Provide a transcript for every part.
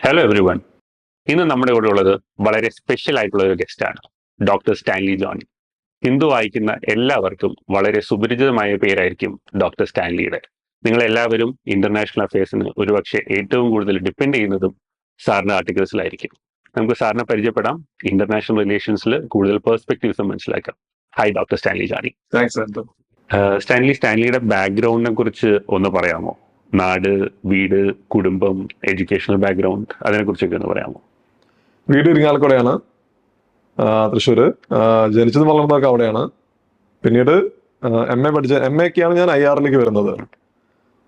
Hello every one. ഇന്ന് നമ്മുടെ കൂടെ ഉള്ളത് വളരെ സ്പെഷ്യൽ ആയിട്ടുള്ള ഒരു ഗസ്റ്റാണ്, ഡോക്ടർ സ്റ്റാൻലി ജോണി. ഹിന്ദു വായിക്കുന്ന എല്ലാവർക്കും വളരെ സുപരിചിതമായ പേരായിരിക്കും ഡോക്ടർ സ്റ്റാൻലിയുടെ. നിങ്ങൾ എല്ലാവരും ഇന്റർനാഷണൽ അഫയേഴ്സിന് ഒരുപക്ഷെ ഏറ്റവും കൂടുതൽ ഡിപ്പെൻഡ് ചെയ്യുന്നതും സാറിന്റെ ആർട്ടിക്കിൾസിലായിരിക്കും. നമുക്ക് സാറിനെ പരിചയപ്പെടാം, ഇന്റർനാഷണൽ റിലേഷൻസിൽ കൂടുതൽ പെർസ്പെക്റ്റീവ്സ് മനസ്സിലാക്കാം. Hi doctor Stanley Johnny. Thanks ആൻഡോ. സ്റ്റാൻലിയുടെ ബാക്ക്ഗ്രൗണ്ടിനെ കുറിച്ച് ഒന്ന് പറയാമോ? നാട്, വീട്, കുടുംബം, എഡ്യൂക്കേഷണൽ ബാക്ക്ഗ്രൗണ്ട്, അതിനെ കുറിച്ചൊക്കെ ഒന്ന് പറയാമോ? വീട് ഇരിങ്ങാലക്കുടയാണ്, തൃശ്ശൂർ. ജനിച്ചതും വളർന്നതൊക്കെ അവിടെയാണ്. പിന്നീട് എം എക്കാണ് ഞാൻ IR വരുന്നത്.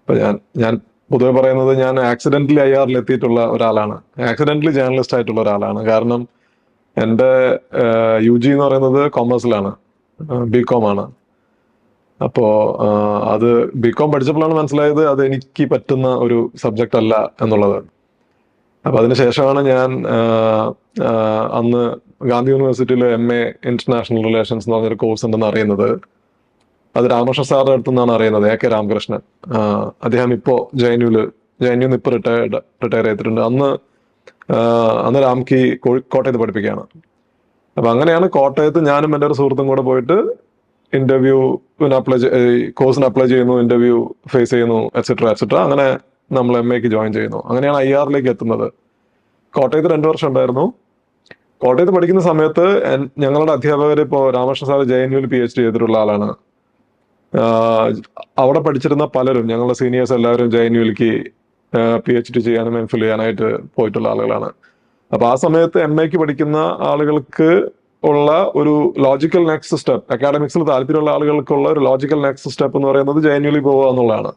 അപ്പൊ ഞാൻ പൊതുവെ പറയുന്നത് ഞാൻ ആക്സിഡന്റലി IR എത്തിയിട്ടുള്ള ഒരാളാണ്, ആക്സിഡന്റലി ജേർണലിസ്റ്റ് ആയിട്ടുള്ള ഒരാളാണ്. കാരണം എൻ്റെ UG എന്ന് പറയുന്നത് കോമേഴ്സിലാണ്, BCom ആണ്. അപ്പോ അത് BCom പഠിച്ചപ്പോഴാണ് മനസ്സിലായത് അത് എനിക്ക് പറ്റുന്ന ഒരു സബ്ജക്റ്റ് അല്ല എന്നുള്ളത്. അപ്പൊ അതിനുശേഷമാണ് ഞാൻ അന്ന് ഗാന്ധി യൂണിവേഴ്സിറ്റിയിൽ MA ഇന്റർനാഷണൽ റിലേഷൻസ് എന്ന് പറഞ്ഞൊരു കോഴ്സ് ഉണ്ടെന്ന് അറിയുന്നത്. അത് രാമകൃഷ്ണ സാറിന്റെ അടുത്ത് നിന്നാണ് അറിയുന്നത്, AK രാമകൃഷ്ണൻ. അദ്ദേഹം ഇപ്പോ JNU ഇപ്പൊ റിട്ടയർ ചെയ്തിട്ടുണ്ട്. അന്ന് രാംകി കോട്ടയത്ത് പഠിപ്പിക്കുകയാണ്. അപ്പൊ അങ്ങനെയാണ് കോട്ടയത്ത് ഞാനും എൻ്റെ ഒരു സുഹൃത്തും കൂടെ പോയിട്ട് കോഴ്സിന് അപ്ലൈ ചെയ്യുന്നു, ഇന്റർവ്യൂ ഫേസ് ചെയ്യുന്നു, എക്സെട്ര. അങ്ങനെ നമ്മൾ MAക്ക് ജോയിൻ ചെയ്യുന്നു. അങ്ങനെയാണ് IR എത്തുന്നത്. കോട്ടയത്ത് 2 വർഷം ഉണ്ടായിരുന്നു. കോട്ടയത്ത് പഠിക്കുന്ന സമയത്ത് ഞങ്ങളുടെ അധ്യാപകർ ഇപ്പോൾ രാമകൃഷ്ണ സാർ JNU PhD ചെയ്തിട്ടുള്ള ആളാണ്. അവിടെ പഠിച്ചിരുന്ന പലരും, ഞങ്ങളുടെ സീനിയേഴ്സ് എല്ലാവരും JNUക്ക് PhD ചെയ്യാനും MPhil ചെയ്യാനായിട്ട് പോയിട്ടുള്ള ആളുകളാണ്. അപ്പൊ ആ സമയത്ത് MAക്ക് പഠിക്കുന്ന ആളുകൾക്ക് ഉള്ള ഒരു ലോജിക്കൽ നെക്സ്റ്റ് സ്റ്റെപ്പ്, അക്കാഡമിക്സിൽ താല്പര്യമുള്ള ആളുകൾക്കുള്ള ഒരു ലോജിക്കൽ നെക്സ്റ്റ് സ്റ്റെപ്പ് എന്ന് പറയുന്നത് JNU പോവുക എന്നുള്ളതാണ്.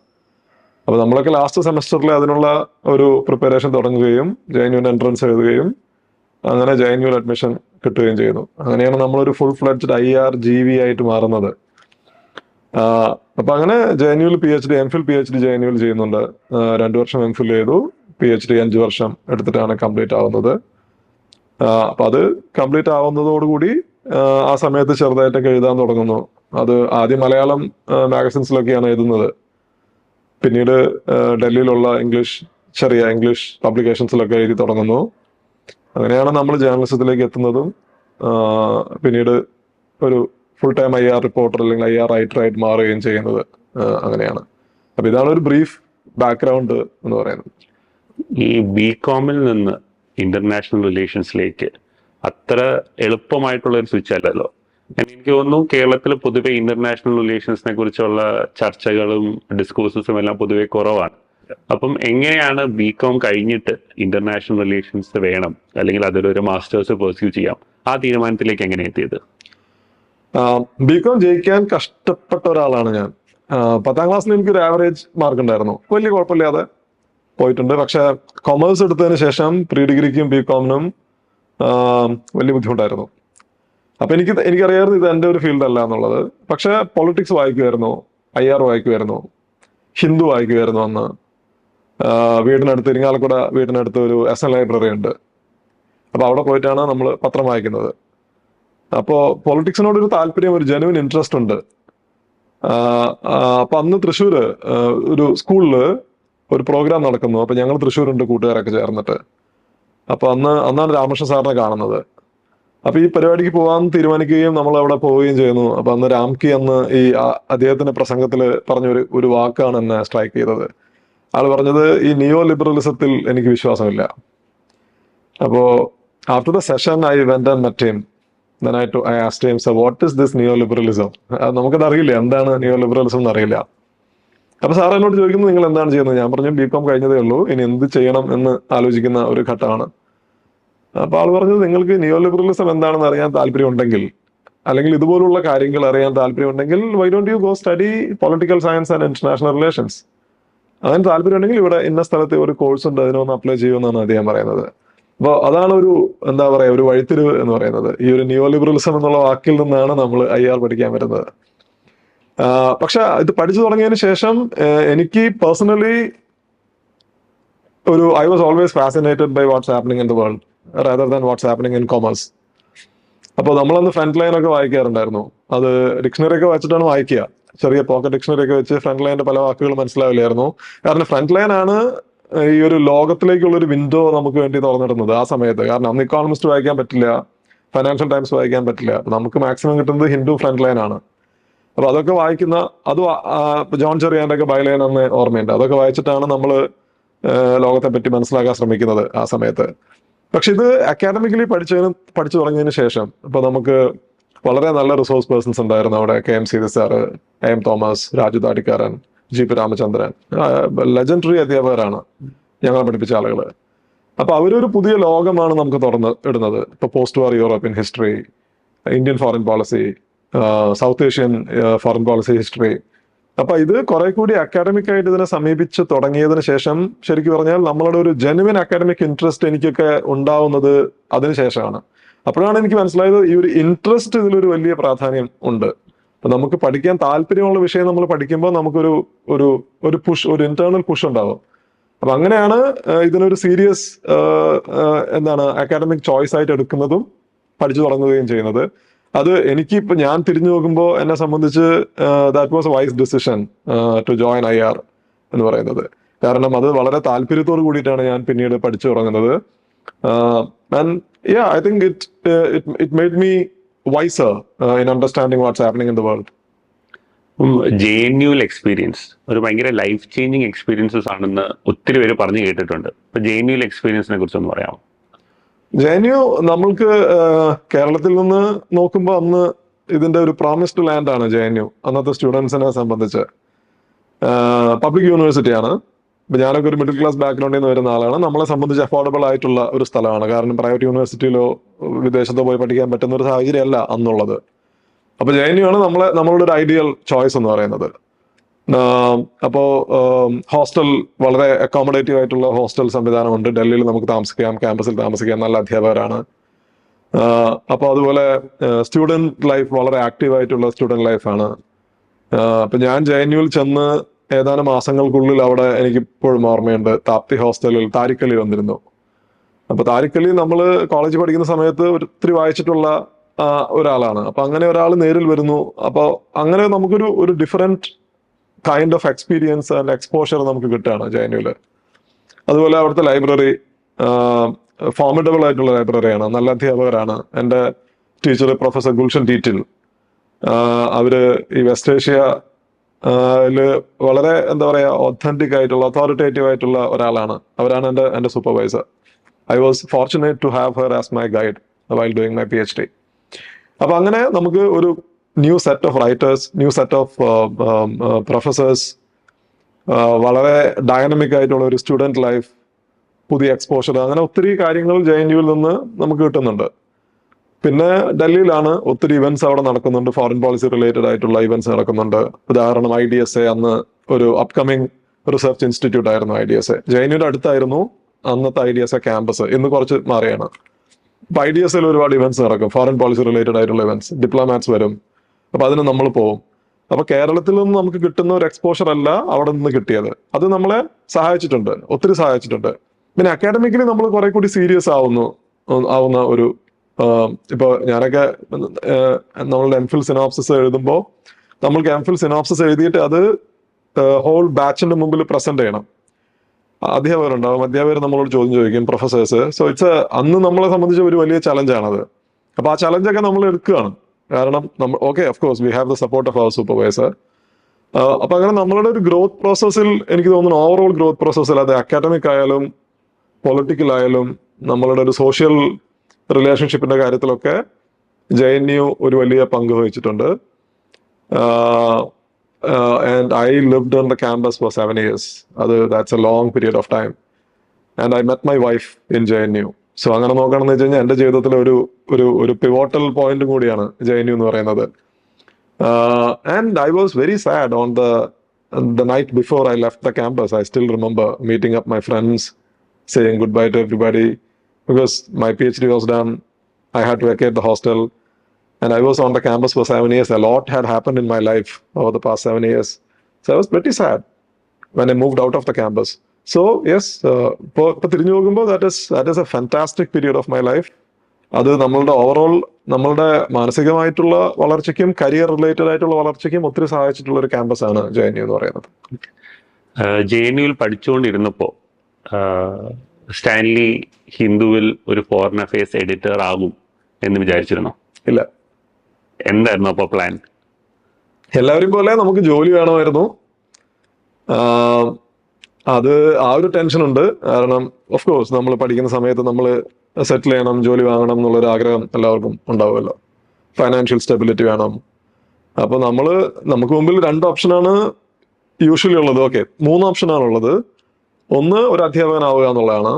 അപ്പൊ നമ്മളൊക്കെ ലാസ്റ്റ് സെമസ്റ്ററിൽ അതിനുള്ള ഒരു പ്രിപ്പറേഷൻ തുടങ്ങുകയും JNU എൻട്രൻസ് എഴുതുകയും അങ്ങനെ JNU അഡ്മിഷൻ കിട്ടുകയും ചെയ്യുന്നു. അങ്ങനെയാണ് നമ്മളൊരു ഫുൾ ഫ്ലെഡ്ജ്ഡ് IR GV ആയിട്ട് മാറുന്നത്. അപ്പൊ അങ്ങനെ JNU PhD, MPhil PhD JNU ചെയ്യുന്നുണ്ട്. 2 വർഷം MPhil ചെയ്തു, PhD 5 വർഷം എടുത്തിട്ടാണ് കംപ്ലീറ്റ് ആവുന്നത്. അപ്പൊ അത് കംപ്ലീറ്റ് ആവുന്നതോടുകൂടി ആ സമയത്ത് ചെറുതായിട്ടൊക്കെ എഴുതാൻ തുടങ്ങുന്നു. അത് ആദ്യം മലയാളം മാഗസിൻസിലൊക്കെയാണ് എഴുതുന്നത്. പിന്നീട് ഡൽഹിയിലുള്ള ചെറിയ ഇംഗ്ലീഷ് പബ്ലിക്കേഷൻസിലൊക്കെ എഴുതി തുടങ്ങുന്നു. അങ്ങനെയാണ് നമ്മൾ ജേർണലിസത്തിലേക്ക് എത്തുന്നതും പിന്നീട് ഒരു ഫുൾ ടൈം IR റിപ്പോർട്ടർ അല്ലെങ്കിൽ IR റൈറ്റർ ആയിട്ട് മാറുകയും ചെയ്യുന്നത്. അങ്ങനെയാണ്. അപ്പൊ ഇതാണ് ഒരു ബ്രീഫ് ബാക്ക്ഗ്രൗണ്ട് എന്ന് പറയുന്നത്. ഈ BComൽ നിന്ന് ഇന്റർനാഷണൽ റിലേഷൻസിലേക്ക് അത്ര എളുപ്പമായിട്ടുള്ള ഒരു സ്വിച്ച് അല്ലല്ലോ. എനിക്ക് തോന്നുന്നു കേരളത്തിൽ പൊതുവെ ഇന്റർനാഷണൽ റിലേഷൻസിനെ കുറിച്ചുള്ള ചർച്ചകളും ഡിസ്കോഴ്സസും എല്ലാം പൊതുവെ കുറവാണ്. അപ്പം എങ്ങനെയാണ് BCom കഴിഞ്ഞിട്ട് ഇന്റർനാഷണൽ റിലേഷൻസ് വേണം, അല്ലെങ്കിൽ അതിലൊരു മാസ്റ്റേഴ്സ് പെർസ്യൂ ചെയ്യാം, ആ തീരുമാനത്തിലേക്ക് എങ്ങനെ എത്തിയത്? BCom ജയിക്കാൻ കഷ്ടപ്പെട്ട ഒരാളാണ് ഞാൻ. 10ാം ക്ലാസ്സിൽ എനിക്കൊരു ആവറേജ് മാർക്ക് ഉണ്ടായിരുന്നു, വലിയ കുഴപ്പമില്ലാതെ പോയിട്ടുണ്ട്. പക്ഷെ കൊമേഴ്സ് എടുത്തതിന് ശേഷം പ്രീ ഡിഗ്രിക്കും BComനും വലിയ ബുദ്ധിമുട്ടായിരുന്നു. അപ്പൊ എനിക്കറിയാമായിരുന്നു ഇത് എൻ്റെ ഒരു ഫീൽഡ് അല്ല എന്നുള്ളത്. പക്ഷെ പൊളിറ്റിക്സ് വായിക്കുമായിരുന്നു, IR വായിക്കുമായിരുന്നു, ഹിന്ദു വായിക്കുമായിരുന്നു. അന്ന് ഇരിങ്ങാലക്കുട വീടിനടുത്ത് ഒരു SN ലൈബ്രറി ഉണ്ട്. അപ്പൊ അവിടെ പോയിട്ടാണ് നമ്മൾ പത്രം വായിക്കുന്നത്. അപ്പോൾ പൊളിറ്റിക്സിനോടൊരു താല്പര്യം, ഒരു ജെനുവിൻ ഇൻട്രസ്റ്റ് ഉണ്ട്. അപ്പൊ അന്ന് തൃശ്ശൂര് ഒരു സ്കൂളില് ഒരു പ്രോഗ്രാം നടക്കുന്നു. അപ്പൊ ഞങ്ങൾ തൃശ്ശൂരുണ്ട് കൂട്ടുകാരൊക്കെ ചേർന്നിട്ട്. അപ്പൊ അന്നാണ് രാമകൃഷ്ണ സാറിനെ കാണുന്നത്. അപ്പൊ ഈ പരിപാടിക്ക് പോകാൻ തീരുമാനിക്കുകയും നമ്മൾ അവിടെ പോവുകയും ചെയ്യുന്നു. അപ്പൊ അന്ന് രാംകി ഈ അദ്ദേഹത്തിന്റെ പ്രസംഗത്തിൽ പറഞ്ഞ ഒരു വാക്കാണ് എന്നെ സ്ട്രൈക്ക് ചെയ്തത്. ആള് പറഞ്ഞത്, ഈ നിയോ ലിബറലിസത്തിൽ എനിക്ക് വിശ്വാസമില്ല. അപ്പോ after the session I went and met him. Then I asked him, so what is this neoliberalism? നമുക്കത് അറിയില്ല, എന്താണ് neoliberalism എന്ന് അറിയില്ല. അപ്പൊ സാർ എന്നോട് ചോദിക്കുന്നു, നിങ്ങൾ എന്താണ് ചെയ്യുന്നത്? ഞാൻ പറഞ്ഞു, BCom കഴിഞ്ഞതേ ഉള്ളൂ, ഇനി എന്ത് ചെയ്യണം എന്ന് ആലോചിക്കുന്ന ഒരു ഘട്ടമാണ്. അപ്പൊ ആൾ പറഞ്ഞത്, നിങ്ങൾക്ക് neoliberalism എന്താണെന്ന് അറിയാൻ താല്പര്യമുണ്ടെങ്കിൽ, അല്ലെങ്കിൽ ഇതുപോലുള്ള കാര്യങ്ങൾ അറിയാൻ താല്പര്യമുണ്ടെങ്കിൽ, why don't you go study political science and international relations? അങ്ങനെ താല്പര്യമുണ്ടെങ്കിൽ ഇവിടെ ഇന്ന സ്ഥലത്ത് ഒരു കോഴ്സ് ഉണ്ട്, അതിനൊന്ന് അപ്ലൈ ചെയ്യുമെന്നാണ് അദ്ദേഹം പറയുന്നത്. അപ്പോൾ അതാണ് ഒരു വഴിത്തിരിവ് എന്ന് പറയുന്നത്. ഈ ഒരു നിയോലിബറലിസം എന്നുള്ള വാക്കിൽ നിന്നാണ് നമ്മൾ IR പഠിക്കാൻ വരുന്നത്. പക്ഷെ ഇത് പഠിച്ചു തുടങ്ങിയതിന് ശേഷം എനിക്ക് personally I was always fascinated by what's happening in the world rather than what's happening in commerce. അപ്പോൾ നമ്മളന്ന് ഫ്രണ്ട് ലൈൻ ഒക്കെ വായിക്കാറുണ്ടായിരുന്നു. അത് ഡിക്ഷണറി ഒക്കെ വെച്ചിട്ടാണ് വായിക്കുക. ചെറിയ പോക്കറ്റ് ഡിക്ഷണറി ഒക്കെ വെച്ച് ഫ്രണ്ട് ലൈനിന്റെ പല വാക്കുകൾ മനസ്സിലാവില്ലായിരുന്നു. കാരണം ഫ്രണ്ട് ലൈൻ ആണ് ഈ ഒരു ലോകത്തിലേക്കുള്ള ഒരു വിൻഡോ നമുക്ക് വേണ്ടി തുറന്നിടുന്നത് ആ സമയത്ത്. കാരണം അന്ന് ഇക്കോണമിസ്റ്റ് വായിക്കാൻ പറ്റില്ല, ഫൈനാൻഷ്യൽ ടൈംസ് വായിക്കാൻ പറ്റില്ല. അപ്പൊ നമുക്ക് മാക്സിമം കിട്ടുന്നത് ഹിന്ദു ഫ്രണ്ട് ലൈൻ ആണ്. അപ്പൊ അതൊക്കെ വായിക്കുന്ന ജോൺ ചെറിയാന്റെ ഒക്കെ ബൈലൈൻ അന്ന് ഓർമ്മയുണ്ട്. അതൊക്കെ വായിച്ചിട്ടാണ് നമ്മൾ ലോകത്തെ പറ്റി മനസ്സിലാക്കാൻ ശ്രമിക്കുന്നത് ആ സമയത്ത്. പക്ഷെ ഇത് അക്കാഡമിക്കലി പഠിച്ചു തുടങ്ങിയതിന് ശേഷം ഇപ്പൊ നമുക്ക് വളരെ നല്ല റിസോഴ്സ് പേഴ്സൺസ് ഉണ്ടായിരുന്നു അവിടെ. KM സീരീസ് സാറ്, AM തോമസ്, രാജു താടിക്കാരൻ, GP രാമചന്ദ്രൻ, ലെജൻഡറി അധ്യാപകരാണ് ഞങ്ങൾ പഠിപ്പിച്ച ആളുകൾ. അപ്പൊ അവരൊരു പുതിയ ലോകമാണ് നമുക്ക് തുറന്ന് ഇടുന്നത്. ഇപ്പൊ പോസ്റ്റ് വാർ European history, Indian foreign policy, south Asian foreign policy history. അപ്പൊ ഇത് കുറെ കൂടി അക്കാഡമിക് ആയിട്ട് ഇതിനെ സമീപിച്ച് തുടങ്ങിയതിന് ശേഷം ശരിക്കും പറഞ്ഞാൽ നമ്മളുടെ ഒരു ജെനുവിൻ അക്കാഡമിക് ഇൻട്രസ്റ്റ് എനിക്കൊക്കെ ഉണ്ടാവുന്നത് അതിനുശേഷമാണ്. അപ്പോഴാണ് എനിക്ക് മനസ്സിലായത് ഈ ഒരു ഇൻട്രസ്റ്റ് ഇതിലൊരു വലിയ പ്രാധാന്യം ഉണ്ട്. അപ്പൊ നമുക്ക് പഠിക്കാൻ താല്പര്യമുള്ള വിഷയം നമ്മൾ പഠിക്കുമ്പോൾ നമുക്കൊരു ഒരു ഒരു പുഷ്, ഒരു ഇന്റേണൽ പുഷ് ഉണ്ടാവും. അപ്പൊ അങ്ങനെയാണ് ഇതിനൊരു സീരിയസ് അക്കാഡമിക് ചോയ്സ് ആയിട്ട് എടുക്കുന്നതും പഠിച്ചു തുടങ്ങുകയും ചെയ്യുന്നത്. അത് എനിക്കിപ്പോ ഞാൻ തിരിഞ്ഞു നോക്കുമ്പോൾ എന്നെ സംബന്ധിച്ച് that was a wise decision to join IR എന്ന് പറയുന്നത്. കാരണം അത് വളരെ താല്പര്യത്തോട് കൂടിയിട്ടാണ് ഞാൻ പിന്നീട് പഠിച്ചു തുടങ്ങുന്നത്. And I think it made me wiser in understanding what's happening in the world. JNU experience ഒരു ഭയങ്കര ലൈഫ് ചേഞ്ചിങ് എക്സ്പീരിയൻസസ് ആണെന്ന് ഒത്തിരി പേര് പറഞ്ഞു കേട്ടിട്ടുണ്ട്. അപ്പൊ JNU എക്സ്പീരിയൻസിനെ കുറിച്ചൊന്ന് പറയാമോ? JNU നമ്മൾക്ക് കേരളത്തിൽ നിന്ന് നോക്കുമ്പോൾ അന്ന് ഇതിന്റെ ഒരു പ്രോമിസ്ഡ് ലാൻഡ് ആണ് JNU അന്നത്തെ സ്റ്റുഡൻസിനെ സംബന്ധിച്ച്. പബ്ലിക് യൂണിവേഴ്സിറ്റിയാണ്. ഇപ്പൊ ഞാനൊക്കെ ഒരു മിഡിൽ ക്ലാസ് ബാക്ക്ഗ്രൗണ്ടിൽ നിന്ന് വരുന്ന ആളാണ്. നമ്മളെ സംബന്ധിച്ച് അഫോർഡബിൾ ആയിട്ടുള്ള ഒരു സ്ഥലമാണ്. കാരണം പ്രൈവറ്റ് യൂണിവേഴ്സിറ്റിയിലോ വിദേശത്തോ പോയി പഠിക്കാൻ പറ്റുന്ന ഒരു സാഹചര്യമല്ല അന്നുള്ളത്. അപ്പൊ JNU ആണ് നമ്മളുടെ ഒരു ഐഡിയൽ ചോയ്സ് എന്ന് പറയുന്നത്. അപ്പോ ഹോസ്റ്റൽ, വളരെ അക്കോമഡേറ്റീവ് ആയിട്ടുള്ള ഹോസ്റ്റൽ സംവിധാനമുണ്ട്. ഡൽഹിയിൽ നമുക്ക് താമസിക്കാം, ക്യാമ്പസിൽ താമസിക്കാം, നല്ല അധ്യാപകരാണ്. അപ്പൊ അതുപോലെ സ്റ്റുഡന്റ് ലൈഫ് വളരെ ആക്റ്റീവ് ആയിട്ടുള്ള സ്റ്റുഡന്റ് ലൈഫാണ്. അപ്പൊ ഞാൻ JNUവിൽ ചെന്ന് ഏതാനും മാസങ്ങൾക്കുള്ളിൽ അവിടെ എനിക്ക് ഇപ്പോഴും ഓർമ്മയുണ്ട്, താപ്തി ഹോസ്റ്റലിൽ താരിക്കലി വന്നിരുന്നു. അപ്പൊ താരിക്കലി നമ്മൾ കോളേജിൽ പഠിക്കുന്ന സമയത്ത് ഒത്തിരി വായിച്ചിട്ടുള്ള ഒരാളാണ്. അപ്പൊ അങ്ങനെ ഒരാൾ നേരിൽ വരുന്നു. അപ്പൊ അങ്ങനെ നമുക്കൊരു different kind of experience and exposure നമുക്ക് കിട്ടുകയാണ് JNUവില്. അതുപോലെ അവിടുത്തെ ലൈബ്രറി ഫോർമിഡബിൾ ആയിട്ടുള്ള ലൈബ്രറിയാണ്, നല്ല അധ്യാപകരാണ്. എൻ്റെ ടീച്ചർ പ്രൊഫസർ ഗുൽഷൻ ടീറ്റിൽ, അവര് ഈ വെസ്റ്റ് ഏഷ്യ വളരെ ഒത്തന്റിക് ആയിട്ടുള്ള, അതോറിറ്റേറ്റീവ് ആയിട്ടുള്ള ഒരാളാണ്. അവരാണ് എൻ്റെ supervisor. I was fortunate to have her as my guide while doing my PhD. അപ്പൊ അങ്ങനെ നമുക്ക് ഒരു new set of writers, new set of professors, വളരെ ഡൈനമിക് ആയിട്ടുള്ള ഒരു സ്റ്റുഡന്റ് ലൈഫ്, പുതിയ എക്സ്പോഷർ, അങ്ങനെ ഒത്തിരി കാര്യങ്ങൾ JNUവിൽ നിന്ന് നമുക്ക് കിട്ടുന്നുണ്ട്. പിന്നെ ഡൽഹിയിലാണ് ഒത്തിരി ഇവന്റ്സ് അവിടെ നടക്കുന്നുണ്ട്. ഫോറിൻ പോളിസി റിലേറ്റഡ് ആയിട്ടുള്ള ഇവന്റ്സ് നടക്കുന്നുണ്ട്. ഉദാഹരണം IDSA, അന്ന് ഒരു അപ്കമിങ് റിസർച്ച് ഇൻസ്റ്റിറ്റ്യൂട്ട് ആയിരുന്നു IDSA. JNUവിന്റെ അടുത്തായിരുന്നു അന്നത്തെ IDSA ക്യാമ്പസ്. ഇന്ന് കുറച്ച് മാറിയാണ്. അപ്പൊ IDSAയിൽ ഒരുപാട് ഇവന്റ്സ് നടക്കും, ഫോറിൻ പോളിസി റിലേറ്റഡ് ആയിട്ടുള്ള ഇവന്റ്സ്. ഡിപ്ലോമാറ്റ്സ് വരും. അപ്പൊ അതിന് നമ്മൾ പോകും. അപ്പൊ കേരളത്തിൽ നിന്ന് നമുക്ക് കിട്ടുന്ന ഒരു എക്സ്പോഷർ അല്ല അവിടെ നിന്ന് കിട്ടിയത്. അത് നമ്മളെ സഹായിച്ചിട്ടുണ്ട്, ഒത്തിരി സഹായിച്ചിട്ടുണ്ട്. പിന്നെ അക്കാഡമിക്കലി നമ്മൾ കുറെ കൂടി സീരിയസ് ആവുന്ന ഒരു ഇപ്പൊ ഞാനൊക്കെ നമ്മളുടെ MPhil സിനോപ്സിസ് എഴുതുമ്പോൾ നമ്മൾക്ക് MPhil സിനോപ്സിസ് എഴുതിയിട്ട് അത് ഹോൾ ബാച്ചിന്റെ മുമ്പിൽ പ്രസന്റ് ചെയ്യണം. അധ്യാപകരുണ്ടാവും, അധ്യാപകർ നമ്മളോട് ചോദ്യം ചോദിക്കും, പ്രൊഫസേഴ്സ്. സോ അന്ന് നമ്മളെ സംബന്ധിച്ച് ഒരു വലിയ ചലഞ്ചാണത്. അപ്പൊ ആ ചലഞ്ചൊക്കെ നമ്മൾ എടുക്കുകയാണ്. കാരണം of course we have the support of our supervisor. അപ്പൊ അങ്ങനെ നമ്മളുടെ ഒരു ഗ്രോത്ത് പ്രോസസ്സിൽ എനിക്ക് തോന്നുന്നു, ഓവറോൾ ഗ്രോത്ത് പ്രോസസ്സിൽ, അത് അക്കാഡമിക് ആയാലും പൊളിറ്റിക്കൽ ആയാലും നമ്മളുടെ ഒരു സോഷ്യൽ റിലേഷൻഷിപ്പിന്റെ കാര്യത്തിലൊക്കെ JNU ഒരു വലിയ പങ്ക് വഹിച്ചിട്ടുണ്ട്. And I lived on the campus for 7 years. That's a long period of time. And I met my wife in JNU. So അങ്ങനെ നോക്കുകയാണെന്ന് വെച്ച് കഴിഞ്ഞാൽ എൻ്റെ ജീവിതത്തിലെ ഒരു പിവോട്ടൽ പോയിന്റ് കൂടിയാണ് JNU എന്ന് പറയുന്നത്. And I was very sad on the night before I left the campus. I still remember meeting up my friends, saying goodbye to everybody, because my PhD was done. I had to vacate the hostel, and I was on the campus for 7 years. A lot had happened in my life over the past 7 years. So I was pretty sad when I moved out of the campus. So yes, ഇപ്പൊ തിരിഞ്ഞു നോക്കുമ്പോൾ that is a fantastic period of my life. അത് നമ്മളുടെ overall നമ്മളുടെ മാനസികമായിട്ടുള്ള വളർച്ചയ്ക്കും career related ആയിട്ടുള്ള വളർച്ചയ്ക്കും ഒത്തിരി സഹായിച്ചിട്ടുള്ള ഒരു ക്യാമ്പസ് ആണ് JNU എന്ന് പറയുന്നത്. JNUവിൽ പഠിച്ചുകൊണ്ടിരുന്നപ്പോൾ സ്റ്റാൻലി ഹിന്ദുവിൽ ഒരു ഫോറിൻ അഫയേഴ്സ് എഡിറ്റർ ആകും എന്ന് വിചാരിച്ചിരുന്നോ? ഇല്ല. എന്തായിരുന്നു അപ്പോൾ പ്ലാൻ? എല്ലാവരും പോലെ നമുക്ക് ജോലി വേണമായിരുന്നു. അത് ആ ഒരു ടെൻഷനുണ്ട്. കാരണം ഓഫ് കോഴ്സ് നമ്മൾ പഠിക്കുന്ന സമയത്ത് നമ്മൾ സെറ്റിൽ ചെയ്യണം, ജോലി വാങ്ങണം എന്നുള്ളൊരു ആഗ്രഹം എല്ലാവർക്കും ഉണ്ടാവുമല്ലോ. ഫൈനാൻഷ്യൽ സ്റ്റെബിലിറ്റി വേണം. അപ്പോൾ നമുക്ക് മുമ്പിൽ 2 ഓപ്ഷനാണ് യൂഷ്വലി ഉള്ളത്. ഓക്കെ, 3 ഓപ്ഷനാണുള്ളത്. 1 ഒരു അധ്യാപകനാവുക എന്നുള്ളതാണ്.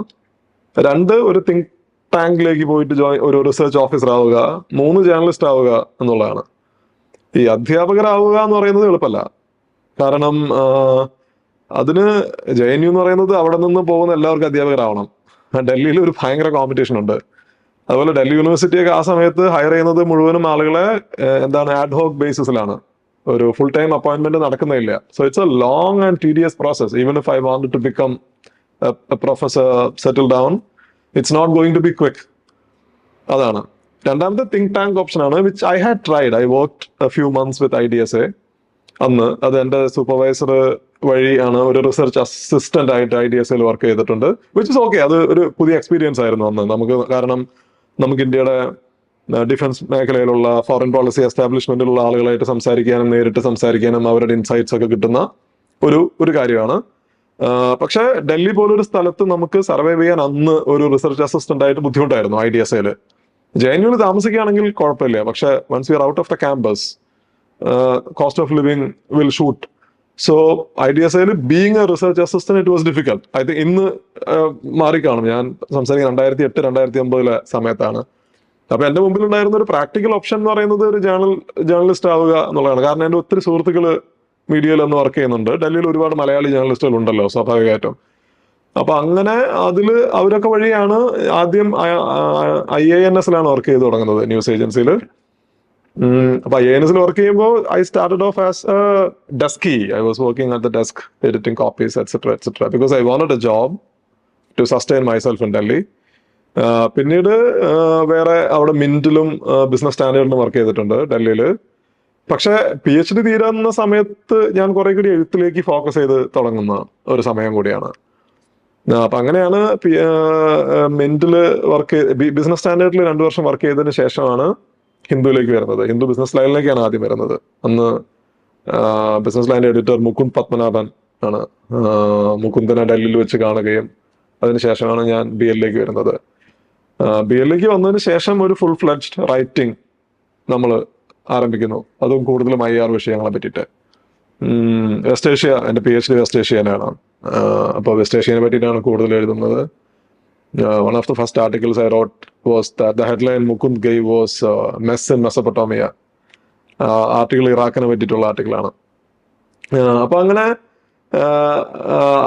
2 ഒരു തിങ്ക് ടാങ്കിലേക്ക് പോയിട്ട് ഒരു റിസർച്ച് ഓഫീസർ ആവുക. 3 ജേർണലിസ്റ്റ് ആവുക എന്നുള്ളതാണ്. ഈ അധ്യാപകരാവുക എന്ന് പറയുന്നത് എളുപ്പമല്ല. കാരണം അതിന് JNU എന്ന് പറയുന്നത് അവിടെ നിന്ന് പോകുന്ന എല്ലാവർക്കും അധ്യാപകരാവണം. ഡൽഹിയിൽ ഒരു ഭയങ്കര കോമ്പറ്റീഷൻ ഉണ്ട്. അതുപോലെ ഡൽഹി യൂണിവേഴ്സിറ്റിയൊക്കെ ആ സമയത്ത് ഹയർ ചെയ്യുന്നത് മുഴുവനും ആളുകളെ ആഡ്ഹോക് ബേസിസിലാണ്. ഒരു ഫുൾ ടൈം അപ്പോയിന്റ്മെന്റ് നടക്കുന്നില്ല. So it's a long and tedious process. Even if I want to become a professor, settle down, it's not going to be quick. അതാണ്. രണ്ടാമത്തെ തിങ്ക് ടാങ്ക് ഓപ്ഷനാണ്, which I had tried. I worked a few months with IDSA. അന്ന് അത് എൻ്റെ supervisor വഴിയാണ്. ഒരു research assistant ആയിട്ട് IDSAയിൽ work ചെയ്തിട്ടുണ്ട്. Which is okay. അത് ഒരു പുതിയ എക്സ്പീരിയൻസ് ആയിരുന്നു അന്ന് നമുക്ക്. കാരണം നമുക്ക് ഇന്ത്യയുടെ ഡിഫൻസ് മേഖലയിലുള്ള ഫോറിൻ പോളിസി എസ്റ്റാബ്ലിഷ്മെന്റിലുള്ള ആളുകളായിട്ട് സംസാരിക്കാനും നേരിട്ട് സംസാരിക്കാനും അവരുടെ ഇൻസൈറ്റ്സ് ഒക്കെ കിട്ടുന്ന ഒരു കാര്യമാണ്. പക്ഷെ ഡൽഹി പോലൊരു സ്ഥലത്ത് നമുക്ക് സർവൈവ് ചെയ്യാൻ അന്ന് ഒരു റിസർച്ച് അസിസ്റ്റന്റ് ആയിട്ട് ബുദ്ധിമുട്ടായിരുന്നു IDSAയിൽ. JNUവിൽ താമസിക്കുകയാണെങ്കിൽ കുഴപ്പമില്ല. പക്ഷെ once you are out of the campus, cost of living will shoot. So IDSAയിൽ being a research assistant it was difficult. I think ഇന്ന് മാറിക്കാണും. ഞാൻ സംസാരിക്കുന്ന 2008-2009 സമയത്താണ്. അപ്പൊ എന്റെ മുമ്പിൽ ഉണ്ടായിരുന്ന ഒരു പ്രാക്ടിക്കൽ ഓപ്ഷൻ എന്ന് പറയുന്നത് ഒരു ജേർണലിസ്റ്റ് ആവുക എന്നുള്ളതാണ്. കാരണം എന്റെ ഒത്തിരി സുഹൃത്തുക്കൾ മീഡിയയിൽ ഒന്ന് വർക്ക് ചെയ്യുന്നുണ്ട്. ഡൽഹിയിൽ ഒരുപാട് മലയാളി ജേർണലിസ്റ്റുകൾ ഉണ്ടല്ലോ സ്വാഭാവികമായിട്ടും. അപ്പൊ അങ്ങനെ അവരൊക്കെ വഴിയാണ് ആദ്യം IANSലാണ് വർക്ക് ചെയ്ത് തുടങ്ങുന്നത്, ന്യൂസ് ഏജൻസിയിൽ. അപ്പൊ IANSൽ വർക്ക് ചെയ്യുമ്പോൾ I started off as a desky. I was working at the desk editing copies etcetera because I wanted a job to sustain myself in Delhi. പിന്നീട് വേറെ അവിടെ മിന്റിലും ബിസിനസ് സ്റ്റാൻഡേർഡിലും വർക്ക് ചെയ്തിട്ടുണ്ട് ഡൽഹിയിൽ. പക്ഷെ PhD തീരുന്ന സമയത്ത് ഞാൻ കുറെ കൂടി എഴുത്തിലേക്ക് ഫോക്കസ് ചെയ്ത് തുടങ്ങുന്ന ഒരു സമയം കൂടിയാണ്. അപ്പൊ അങ്ങനെയാണ് മിന്റില് ബിസിനസ് സ്റ്റാൻഡേർഡിൽ 2 വർഷം വർക്ക് ചെയ്തതിന് ശേഷമാണ് ഹിന്ദുവിലേക്ക് വരുന്നത്. ഹിന്ദു ബിസിനസ് ലൈനിലേക്കാണ് ആദ്യം വരുന്നത്. അന്ന് business line editor Mukund Padmanabhan ആണ്. മുകുന്ദനെ ഡൽഹിയിൽ വെച്ച് കാണുകയും അതിനുശേഷമാണ് ഞാൻ BLലേക്ക് വരുന്നത്. BLലേക്ക് വന്നതിന് ശേഷം ഒരു ഫുൾ ഫ്ലെഡ്ജ്ഡ് റൈറ്റിംഗ് നമ്മൾ ആരംഭിക്കുന്നു. അതും കൂടുതലും IR വിഷയങ്ങളെ പറ്റിയിട്ട്. വെസ്റ്റ് ഏഷ്യ, എൻ്റെ PhD വെസ്റ്റ് ഏഷ്യനാണ്. അപ്പോൾ വെസ്റ്റ് ഏഷ്യനെ പറ്റിയിട്ടാണ് കൂടുതൽ എഴുതുന്നത്. One of the first articles I wrote was that the headline Mukund gave was Mess in Mesopotamia. Article ഇറാഖിനെ പറ്റിയിട്ടുള്ള ആർട്ടിക്കിളാണ്. അപ്പൊ അങ്ങനെ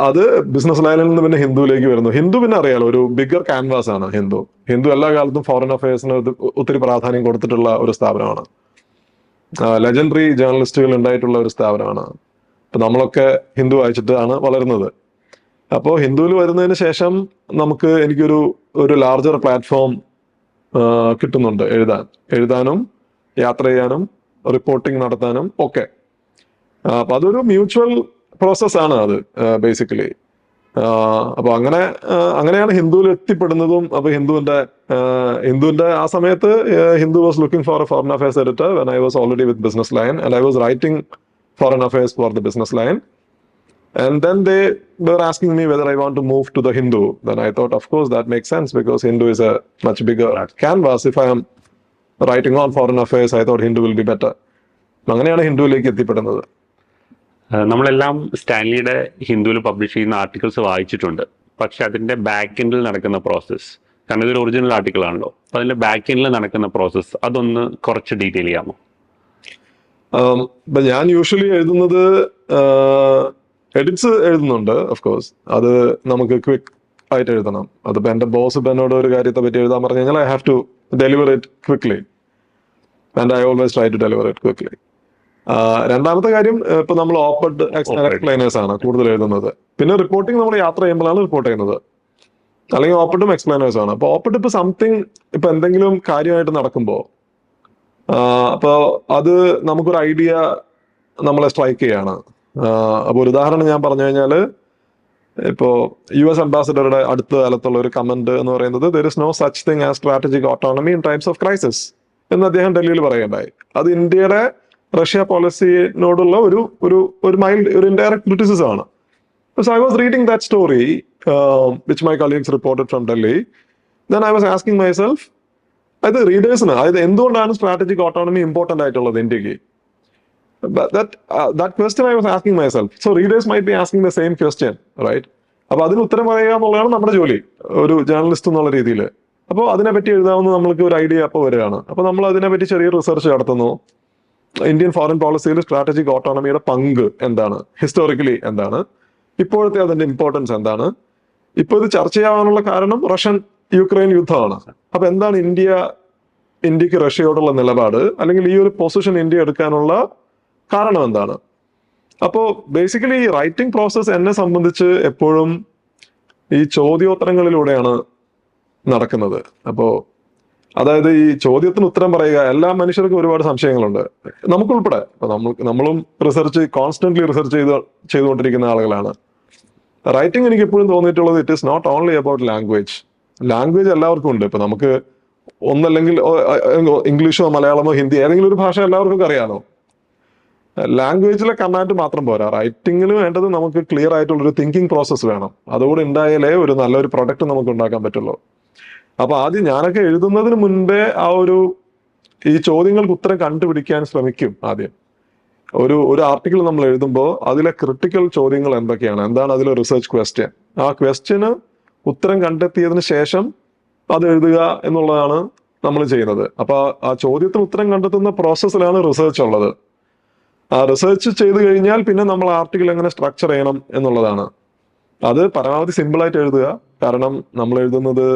അത് ബിസിനസ് ലൈനിൽ നിന്ന് പിന്നെ ഹിന്ദുവിലേക്ക് വരുന്നു. ഹിന്ദു പിന്നെ അറിയാലോ ഒരു ബിഗർ ക്യാൻവാസ് ആണ്. ഹിന്ദു എല്ലാ കാലത്തും ഫോറിൻ അഫയേഴ്സിന് ഒത്തിരി പ്രാധാന്യം കൊടുത്തിട്ടുള്ള ഒരു സ്ഥാപനമാണ്. ലെജൻഡറി ജേർണലിസ്റ്റുകൾ ഉണ്ടായിട്ടുള്ള ഒരു സ്ഥാപനമാണ്. അപ്പൊ നമ്മളൊക്കെ ഹിന്ദു വായിച്ചിട്ടാണ് വളരുന്നത്. അപ്പോൾ ഹിന്ദുവിൽ വരുന്നതിന് ശേഷം എനിക്കൊരു ലാർജർ പ്ലാറ്റ്ഫോം കിട്ടുന്നുണ്ട് എഴുതാനും യാത്ര ചെയ്യാനും റിപ്പോർട്ടിംഗ് നടത്താനും ഒക്കെ. അപ്പൊ അതൊരു മ്യൂച്വൽ പ്രോസസ്സാണ് അത് ബേസിക്കലി. അപ്പൊ അങ്ങനെയാണ് ഹിന്ദുവിൽ എത്തിപ്പെടുന്നതും. അപ്പൊ ഹിന്ദുവിന്റെ ആ സമയത്ത് Hindu was looking for A foreign affairs editor when I was already with business line and I was writing foreign affairs for the business line. And then they were asking me whether I want to move to the Hindu. Then I thought, of course, that makes sense because Hindu is a much bigger canvas. If I am writing on foreign affairs, I thought Hindu will be better. അങ്ങനെയാണ് ഹിന്ദുവിലേക്ക് എത്തിപ്പെടുന്നത്. നമ്മളെല്ലാം സ്റ്റാൻലിയുടെ ഹിന്ദുവിൽ publish ചെയ്യുന്ന articles വായിച്ചിട്ടുണ്ട്. പക്ഷെ അതിന്റെ back എൻഡിൽ നടക്കുന്ന process, കാരണം ഇതൊരു ഒറിജിനൽ ആർട്ടിക്കിൾ ആണല്ലോ, അപ്പൊ അതിന്റെ ബാക്ക് എൻഡിൽ നടക്കുന്ന പ്രോസസ്സ് അതൊന്ന് കുറച്ച് ഡീറ്റെയിൽ ചെയ്യാമോ? ഇപ്പൊ ഞാൻ യൂഷ്വലി എഴുതുന്നത് എഡിറ്റ്സ് എഴുതുന്നുണ്ട്. ഓഫ് കോഴ്സ് അത് നമുക്ക് ക്വിക്ക് ആയിട്ട് എഴുതണം. അതിപ്പോ എന്റെ ബോസ് ഇപ്പൊ എന്നോട് ഒരു കാര്യത്തെ പറ്റി എഴുതാൻ പറഞ്ഞു കഴിഞ്ഞാൽ I have to deliver it quickly and I always try to deliver it quickly. രണ്ടാമത്തെ കാര്യം, ഇപ്പൊ നമ്മൾ ഓപ്പഡ് എക്സ്പ്ലെയിനേഴ്സ് ആണ് കൂടുതൽ എഴുതുന്നത്. പിന്നെ റിപ്പോർട്ടിംഗ് നമ്മൾ യാത്ര ചെയ്യുമ്പോഴാണ് റിപ്പോർട്ട് ചെയ്യുന്നത്, അല്ലെങ്കിൽ ഓപ്പഡും എക്സ്പ്ലെയിനേഴ്സ് ആണ്. അപ്പൊ ഓപ്പഡ് ഇപ്പൊ സംതിങ് ഇപ്പൊ എന്തെങ്കിലും കാര്യമായിട്ട് നടക്കുമ്പോൾ അപ്പൊ അത് നമുക്കൊരു ഐഡിയ നമ്മളെ സ്ട്രൈക്ക് ചെയ്യാണ്. അപ്പൊ ഒരു ഉദാഹരണം ഞാൻ പറഞ്ഞു കഴിഞ്ഞാല്, ഇപ്പോൾ US അംബാസിഡറുടെ അടുത്ത കാലത്തുള്ള ഒരു കമന്റ് എന്ന് പറയുന്നത് there is no such thing as strategic autonomy in times of crisis എന്ന് അദ്ദേഹം ഡൽഹിയിൽ പറയുകയുണ്ടായി. അത് ഇന്ത്യയുടെ റഷ്യ പോളിസിനോടുള്ള ഒരു മൈൽഡ് ഒരു ഇൻഡയറക്ട് ക്രിറ്റിസിസം ആണ്. So I was reading that story, which my colleagues reported from Delhi. Then I was asking myself, അത് റീഡേഴ്സിന് അതായത് എന്തുകൊണ്ടാണ് സ്ട്രാറ്റജിക് ഓട്ടോണമി ഇമ്പോർട്ടന്റ് ആയിട്ടുള്ളത് ഇന്ത്യക്ക്? That question I was asking myself. So readers might be asking the same question, right? അപ്പൊ അതിന് ഉത്തരം പറയുക എന്നുള്ളതാണ് നമ്മുടെ ജോലി ഒരു ജേർണലിസ്റ്റ് എന്നുള്ള രീതിയിൽ. അപ്പോൾ അതിനെപ്പറ്റി എഴുതാവുന്ന നമ്മൾക്ക് ഒരു ഐഡിയ അപ്പോൾ വരികയാണ്. അപ്പോൾ നമ്മൾ അതിനെപ്പറ്റി ചെറിയ റിസർച്ച് നടത്തുന്നു. ഇന്ത്യൻ ഫോറിൻ പോളിസിയിൽ സ്ട്രാറ്റജിക് ഓട്ടോണമിയുടെ പങ്ക് എന്താണ്, ഹിസ്റ്റോറിക്കലി എന്താണ്, ഇപ്പോഴത്തെ അതിന്റെ ഇമ്പോർട്ടൻസ് എന്താണ്, ഇപ്പൊ ഇത് ചർച്ച ചെയ്യാനുള്ള കാരണം റഷ്യൻ യുക്രൈൻ യുദ്ധമാണ്. അപ്പൊ എന്താണ് ഇന്ത്യക്ക് റഷ്യയോടുള്ള നിലപാട്, അല്ലെങ്കിൽ ഈ ഒരു പൊസിഷൻ ഇന്ത്യ എടുക്കാനുള്ള കാരണം എന്താണ്? അപ്പോ ബേസിക്കലി ഈ റൈറ്റിംഗ് പ്രോസസ് എന്നെ സംബന്ധിച്ച് എപ്പോഴും ഈ ചോദ്യോത്തരങ്ങളിലൂടെയാണ് നടക്കുന്നത്. അപ്പോ അതായത് ഈ ചോദ്യത്തിന് ഉത്തരം പറയുക, എല്ലാ മനുഷ്യർക്കും ഒരുപാട് സംശയങ്ങളുണ്ട്, നമുക്കുൾപ്പെടെ. അപ്പൊ നമ്മളും കോൺസ്റ്റന്റ്ലി റിസർച്ച് ചെയ്തുകൊണ്ടിരിക്കുന്ന ആളുകളാണ്. റൈറ്റിംഗ് എനിക്ക് എപ്പോഴും തോന്നിയിട്ടുള്ളത് it is not only about language. Language എല്ലാവർക്കും ഉണ്ട്. ഇപ്പൊ നമുക്ക് ഒന്നല്ലെങ്കിൽ ഇംഗ്ലീഷോ മലയാളമോ ഹിന്ദി ഏതെങ്കിലും ഒരു ഭാഷ എല്ലാവർക്കും അറിയാമോ? ലാംഗ്വേജിലെ കമാൻഡ് മാത്രം പോരാ. റൈറ്റിംഗിൽ വേണ്ടത് നമുക്ക് ക്ലിയർ ആയിട്ടുള്ളൊരു തിങ്കിങ് പ്രോസസ്സ് വേണം. അതുകൂടെ ഉണ്ടായാലേ ഒരു നല്ലൊരു പ്രൊഡക്റ്റ് നമുക്ക് ഉണ്ടാക്കാൻ പറ്റുള്ളൂ. അപ്പൊ ആദ്യം ഞാനൊക്കെ എഴുതുന്നതിന് മുൻപേ ഈ ചോദ്യങ്ങൾക്ക് ഉത്തരം കണ്ടുപിടിക്കാൻ ശ്രമിക്കും. ആദ്യം ഒരു ആർട്ടിക്കിൾ നമ്മൾ എഴുതുമ്പോൾ അതിലെ ക്രിട്ടിക്കൽ ചോദ്യങ്ങൾ എന്തൊക്കെയാണ്, എന്താണ് അതിലെ റിസർച്ച് ക്വസ്റ്റ്യൻ, ആ ക്വസ്റ്റ്യന് ഉത്തരം കണ്ടെത്തിയതിന് ശേഷം അത് എഴുതുക എന്നുള്ളതാണ് നമ്മൾ ചെയ്യുന്നത്. അപ്പൊ ആ ചോദ്യത്തിന് ഉത്തരം കണ്ടെത്തുന്ന പ്രോസസ്സിലാണ് റിസർച്ച് ഉള്ളത്. ആ റിസർച്ച് ചെയ്ത് കഴിഞ്ഞാൽ പിന്നെ നമ്മൾ ആർട്ടിക്കിൾ എങ്ങനെ സ്ട്രക്ചർ ചെയ്യണം എന്നുള്ളതാണ്. അത് പരമാവധി സിമ്പിളായിട്ട് എഴുതുക. കാരണം നമ്മൾ എഴുതുന്നത്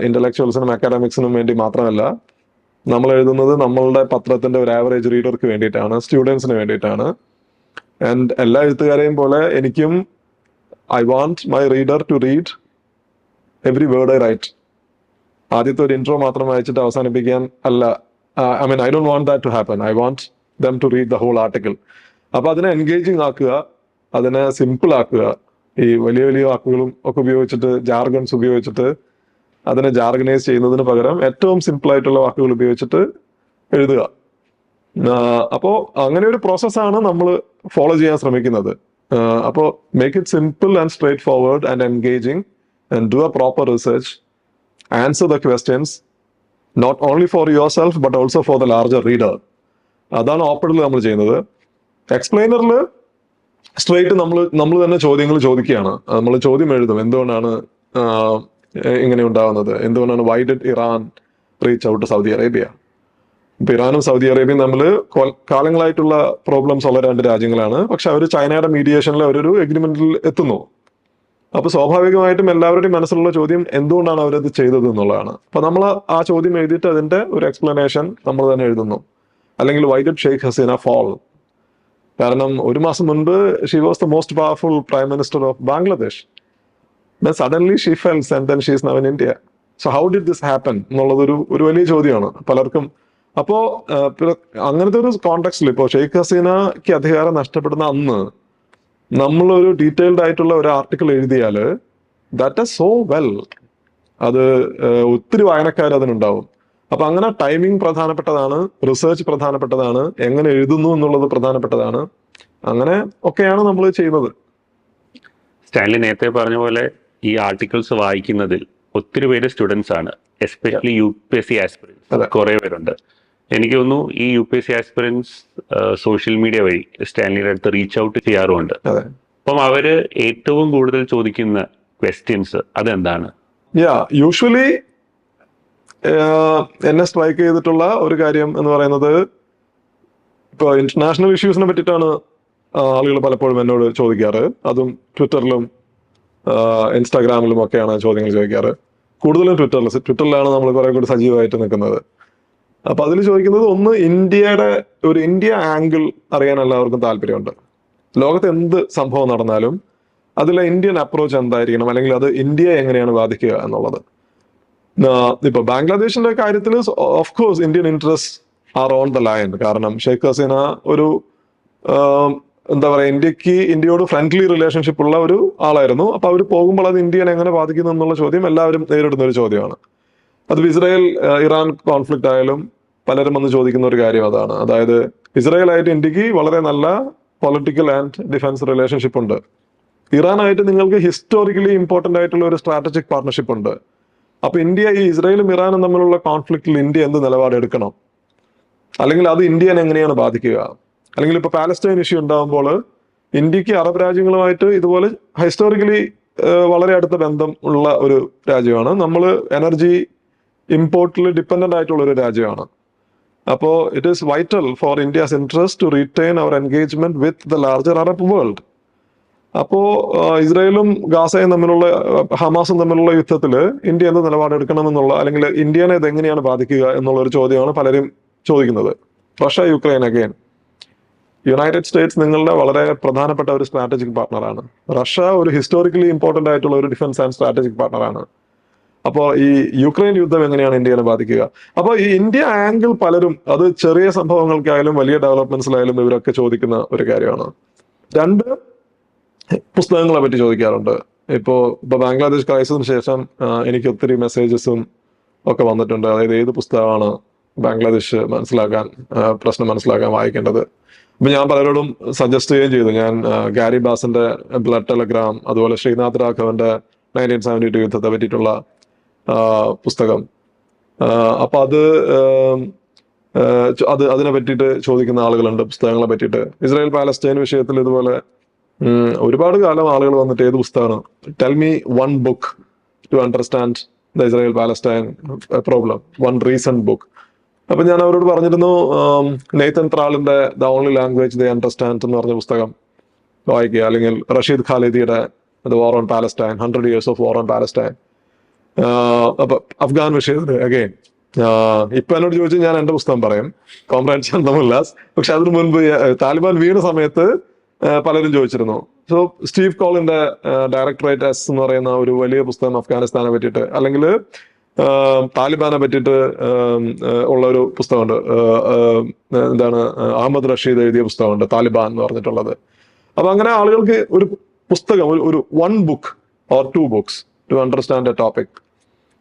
ഇന്റലക്ച്വൽസിനും അക്കാഡമിക്സിനും വേണ്ടി മാത്രമല്ല, നമ്മൾ എഴുതുന്നത് നമ്മളുടെ പത്രത്തിന്റെ ഒരു ആവറേജ് റീഡർക്ക് വേണ്ടിയിട്ടാണ്, സ്റ്റുഡൻസിന് വേണ്ടിയിട്ടാണ്. ആൻഡ് എല്ലാ എഴുത്തുകാരെയും പോലെ എനിക്കും I want my reader to read every word I write. ആദ്യത്തെ ഒരു ഇൻട്രോ മാത്രം വായിച്ചിട്ട് അവസാനിപ്പിക്കാൻ അല്ല. I don't want that to happen. I want them to read the whole article. അപ്പൊ അതിനെ എൻഗേജിങ് ആക്കുക, അതിനെ സിമ്പിൾ ആക്കുക. ഈ വലിയ വലിയ വാക്കുകളും ഒക്കെ ഉപയോഗിച്ചിട്ട്, ജാർഗൺസ് ഉപയോഗിച്ചിട്ട് അതിനെ ജാർഗനൈസ് ചെയ്യുന്നതിന് പകരം ഏറ്റവും സിമ്പിൾ ആയിട്ടുള്ള വാക്കുകൾ ഉപയോഗിച്ചിട്ട് എഴുതുക. അപ്പോ അങ്ങനെ ഒരു പ്രോസസ്സാണ് നമ്മൾ ഫോളോ ചെയ്യാൻ ശ്രമിക്കുന്നത്. അപ്പോൾ make it simple and straightforward and engaging and do a proper research, answer the questions not only for yourself but also for the larger reader. അതാണ് ഓപ്പണിൽ നമ്മൾ ചെയ്യുന്നത്. എക്സ്പ്ലെയിനറിൽ സ്ട്രേറ്റ് നമ്മൾ തന്നെ ചോദ്യങ്ങൾ ചോദിക്കുകയാണ്. നമ്മൾ ചോദ്യം എഴുതും, എന്തുകൊണ്ടാണ് ഇങ്ങനെ ഉണ്ടാവുന്നത്, എന്തുകൊണ്ടാണ് why did Iran reach out Saudi Arabia. ഇപ്പൊ ഇറാനും സൗദി അറേബ്യയും തമ്മിൽ കാലങ്ങളായിട്ടുള്ള പ്രോബ്ലംസ് ഉള്ള രണ്ട് രാജ്യങ്ങളാണ്. പക്ഷെ അവർ ചൈനയുടെ മീഡിയേഷനിൽ അവരൊരു എഗ്രിമെന്റിൽ എത്തുന്നു. അപ്പൊ സ്വാഭാവികമായിട്ടും എല്ലാവരുടെയും മനസ്സിലുള്ള ചോദ്യം എന്തുകൊണ്ടാണ് അവരത് ചെയ്തത് എന്നുള്ളതാണ്. അപ്പൊ നമ്മൾ ആ ചോദ്യം എഴുതിയിട്ട് അതിന്റെ ഒരു എക്സ്പ്ലനേഷൻ നമ്മൾ തന്നെ എഴുതുന്നു. അല്ലെങ്കിൽ why did Sheikh Hasina fall. കാരണം ഒരു മാസം മുൻപ് she was the most powerful prime minister of Bangladesh. Then suddenly she fell and then she is now in India. So how did this happen എന്നുള്ളത് ഒരു വലിയ ചോദ്യമാണ് പലർക്കും. അപ്പോ അങ്ങനത്തെ ഒരു കോണ്ടെക്സ്റ്റിൽ ഇപ്പോൾ ഷെയ്ഖ് ഹസീനക്ക് അധികാരം നഷ്ടപ്പെടുന്ന അന്ന് നമ്മളൊരു ഡീറ്റെയിൽഡ് ആയിട്ടുള്ള ഒരു ആർട്ടിക്കിൾ എഴുതിയാൽ ദാറ്റ് ഈസ് സോ വെൽ, അത് ഒത്തിരി വായനക്കാർ അതിനുണ്ടാവും. അപ്പൊ അങ്ങനെ ടൈമിംഗ് പ്രധാനപ്പെട്ടതാണ്, റിസർച്ച് പ്രധാനപ്പെട്ടതാണ്, എങ്ങനെ എഴുതുന്നു എന്നുള്ളത് പ്രധാനപ്പെട്ടതാണ്. അങ്ങനെ ഒക്കെയാണ് നമ്മൾ ചെയ്യുന്നത്. സ്റ്റാൻലി നേരത്തെ പറഞ്ഞ പോലെ ഈ ആർട്ടിക്കിൾസ് വായിക്കുന്നതിൽ ഒത്തിരി പേര് സ്റ്റുഡൻസ് ആണ്, എസ്പെഷ്യലി UPSC ആസ്പിറൻസ് കുറെ പേരുണ്ട്. എനിക്ക് തോന്നുന്നു ഈ UPSC ആസ്പിറൻസ് സോഷ്യൽ മീഡിയ വഴി സ്റ്റാൻലിയുടെ അടുത്ത് റീച്ച് ഔട്ട് ചെയ്യാറുമുണ്ട്. അപ്പം അവര് ഏറ്റവും കൂടുതൽ ചോദിക്കുന്ന ക്വസ്റ്റ്യൻസ് അതെന്താണ്? യൂഷ്വലി എന്നെ സ്ട്രൈക്ക് ചെയ്തിട്ടുള്ള ഒരു കാര്യം എന്ന് പറയുന്നത്, ഇപ്പൊ ഇന്റർനാഷണൽ ഇഷ്യൂസിനെ പറ്റിയിട്ടാണ് ആളുകൾ പലപ്പോഴും എന്നോട് ചോദിക്കാറ്. അതും ട്വിറ്ററിലും ഇൻസ്റ്റാഗ്രാമിലും ഒക്കെയാണ് ചോദ്യങ്ങൾ ചോദിക്കാറ്. കൂടുതലും ട്വിറ്ററിലാണ് നമ്മൾ കുറെ കൂടി സജീവമായിട്ട് നിൽക്കുന്നത്. അപ്പൊ അതിൽ ചോദിക്കുന്നത് ഒന്ന്, ഇന്ത്യ ആംഗിൾ അറിയാൻ എല്ലാവർക്കും താല്പര്യമുണ്ട്. ലോകത്ത് എന്ത് സംഭവം നടന്നാലും അതിലെ ഇന്ത്യൻ അപ്രോച്ച് എന്തായിരിക്കണം, അല്ലെങ്കിൽ അത് ഇന്ത്യയെ എങ്ങനെയാണ് ബാധിക്കുക എന്നുള്ളത്. ഇപ്പൊ ബാംഗ്ലാദേശിന്റെ കാര്യത്തിൽ of course Indian interest R on the line. കാരണം ഷെയ്ഖ് ഹസീന ഒരു എന്താ പറയാ, ഇന്ത്യയോട് ഫ്രണ്ട്ലി റിലേഷൻഷിപ്പ് ഉള്ള ഒരു ആളായിരുന്നു. അപ്പൊ അവർ പോകുമ്പോൾ അത് ഇന്ത്യനെ എങ്ങനെ ബാധിക്കുന്നു എന്നുള്ള ചോദ്യം എല്ലാവരും നേരിടുന്ന ഒരു ചോദ്യമാണ്. അത് ഇസ്രായേൽ ഇറാൻ കോൺഫ്ലിക്റ്റ് ആയാലും പലരും വന്ന് ചോദിക്കുന്ന ഒരു കാര്യം അതാണ്. അതായത് ഇസ്രായേലായിട്ട് ഇന്ത്യക്ക് വളരെ നല്ല പൊളിറ്റിക്കൽ ആൻഡ് ഡിഫൻസ് റിലേഷൻഷിപ്പ് ഉണ്ട്. ഇറാനായിട്ട് നിങ്ങൾക്ക് ഹിസ്റ്റോറിക്കലി ഇമ്പോർട്ടന്റ് ആയിട്ടുള്ള ഒരു സ്ട്രാറ്റജിക് പാർട്ണർഷിപ്പ് ഉണ്ട്. അപ്പൊ ഈ ഇസ്രായേലും ഇറാനും തമ്മിലുള്ള കോൺഫ്ലിക്റ്റിൽ ഇന്ത്യ എന്ത് നിലപാട് എടുക്കണം, അല്ലെങ്കിൽ അത് ഇന്ത്യനെ എങ്ങനെയാണ് ബാധിക്കുക? അല്ലെങ്കിൽ ഇപ്പൊ പാലസ്റ്റൈൻ ഇഷ്യൂ ഉണ്ടാകുമ്പോൾ ഇന്ത്യക്ക് അറബ് രാജ്യങ്ങളുമായിട്ട് ഇതുപോലെ ഹിസ്റ്റോറിക്കലി വളരെ അടുത്ത ബന്ധം ഉള്ള ഒരു രാജ്യമാണ്. നമ്മൾ എനർജി ഇമ്പോർട്ടിൽ ഡിപ്പെൻഡന്റ് ആയിട്ടുള്ള ഒരു രാജ്യമാണ്. അപ്പോൾ it is vital for India's interest to retain our engagement with the larger Arab world. അപ്പോ ഇസ്രായേലും ഗാസയും തമ്മിലുള്ള ഹമാസും തമ്മിലുള്ള യുദ്ധത്തിൽ ഇന്ത്യ എന്ത് നിലപാടെടുക്കണമെന്നുള്ള, അല്ലെങ്കിൽ ഇന്ത്യനെ ഇത് എങ്ങനെയാണ് ബാധിക്കുക എന്നുള്ള ഒരു ചോദ്യമാണ് പലരും ചോദിക്കുന്നത്. Russia Ukraine again, United States നിങ്ങളുടെ വളരെ പ്രധാനപ്പെട്ട ഒരു സ്ട്രാറ്റജിക് പാർട്ണറാണ്. റഷ്യ ഒരു ഹിസ്റ്റോറിക്കലി ഇമ്പോർട്ടന്റ് ആയിട്ടുള്ള ഒരു ഡിഫൻസ് ആൻഡ് സ്ട്രാറ്റജിക് പാർട്ണറാണ്. അപ്പോൾ ഈ യുക്രൈൻ യുദ്ധം എങ്ങനെയാണ് ഇന്ത്യനെ ബാധിക്കുക? അപ്പോൾ ഈ ഇന്ത്യ ആംഗിൾ പലരും, അത് ചെറിയ സംഭവങ്ങൾക്കായാലും വലിയ ഡെവലപ്മെന്റ്സിലായാലും ഇവരൊക്കെ ചോദിക്കുന്ന ഒരു കാര്യമാണ്. രണ്ട്, പുസ്തകങ്ങളെ പറ്റി ചോദിക്കാറുണ്ട്. ഇപ്പോ ബംഗ്ലാദേശ് ക്രൈസിസിന് ശേഷം എനിക്ക് ഒത്തിരി മെസ്സേജസും ഒക്കെ വന്നിട്ടുണ്ട്. അതായത് ഏത് പുസ്തകമാണ് ബംഗ്ലാദേശ് പ്രശ്നം മനസ്സിലാക്കാൻ വായിക്കേണ്ടത്. അപ്പൊ ഞാൻ പലരോടും സജസ്റ്റ് ചെയ്യുകയും ചെയ്തു. ഞാൻ ഗാരി ബാസിന്റെ ബ്ലഡ് ടെലഗ്രാം, അതുപോലെ ശ്രീനാഥ് രാഘവന്റെ 1972 യുദ്ധത്തെ പറ്റിയിട്ടുള്ള പുസ്തകം, അപ്പൊ അതിനെ പറ്റിയിട്ട് ചോദിക്കുന്ന ആളുകളുണ്ട്, പുസ്തകങ്ങളെ പറ്റിയിട്ട്. ഇസ്രായേൽ പാലസ്റ്റൈൻ വിഷയത്തിൽ ഇതുപോലെ ഒരുപാട് കാലം ആളുകൾ വന്നിട്ട് ഏത് പുസ്തകമാണ്, tell me one book to understand the Israel Palestine problem, one recent book. അപ്പൊ ഞാൻ അവരോട് പറഞ്ഞിരുന്നു, നെയ്തൻ ത്രാളിന്റെ the only language they understand എന്ന് പറഞ്ഞ പുസ്തകം വായിക്കുക, അല്ലെങ്കിൽ റഷീദ് ഖാലിദിയുടെ the war on Palestine, 100 years of war on Palestine. അപ്പൊ അഫ്ഗാൻ വിഷയത്തിൽ അഗെയിൻ ഇപ്പൊ എന്നോട് ചോദിച്ചാൽ ഞാൻ എന്റെ പുസ്തകം പറയും, കോമ്രേഡ് ചന്ദമുല്ലാസ്. പക്ഷെ അതിനു മുൻപ് താലിബാൻ വീണ സമയത്ത് പലരും ചോദിച്ചിരുന്നു. സോ സ്റ്റീവ് കോളിന്റെ ഡയറക്ടറേറ്റ് എസ് എന്ന് പറയുന്ന ഒരു വലിയ പുസ്തകം അഫ്ഗാനിസ്ഥാനെ പറ്റിയിട്ട്, അല്ലെങ്കിൽ താലിബാനെ പറ്റിയിട്ട് ഉള്ള ഒരു പുസ്തകമുണ്ട്. എന്താണ്, അഹമ്മദ് റഷീദ് എഴുതിയ പുസ്തകമുണ്ട് താലിബാൻ എന്ന് പറഞ്ഞിട്ടുള്ളത്. അപ്പൊ അങ്ങനെ ആളുകൾക്ക് ഒരു പുസ്തകം, ഒരു 1 book or 2 books to understand a topic.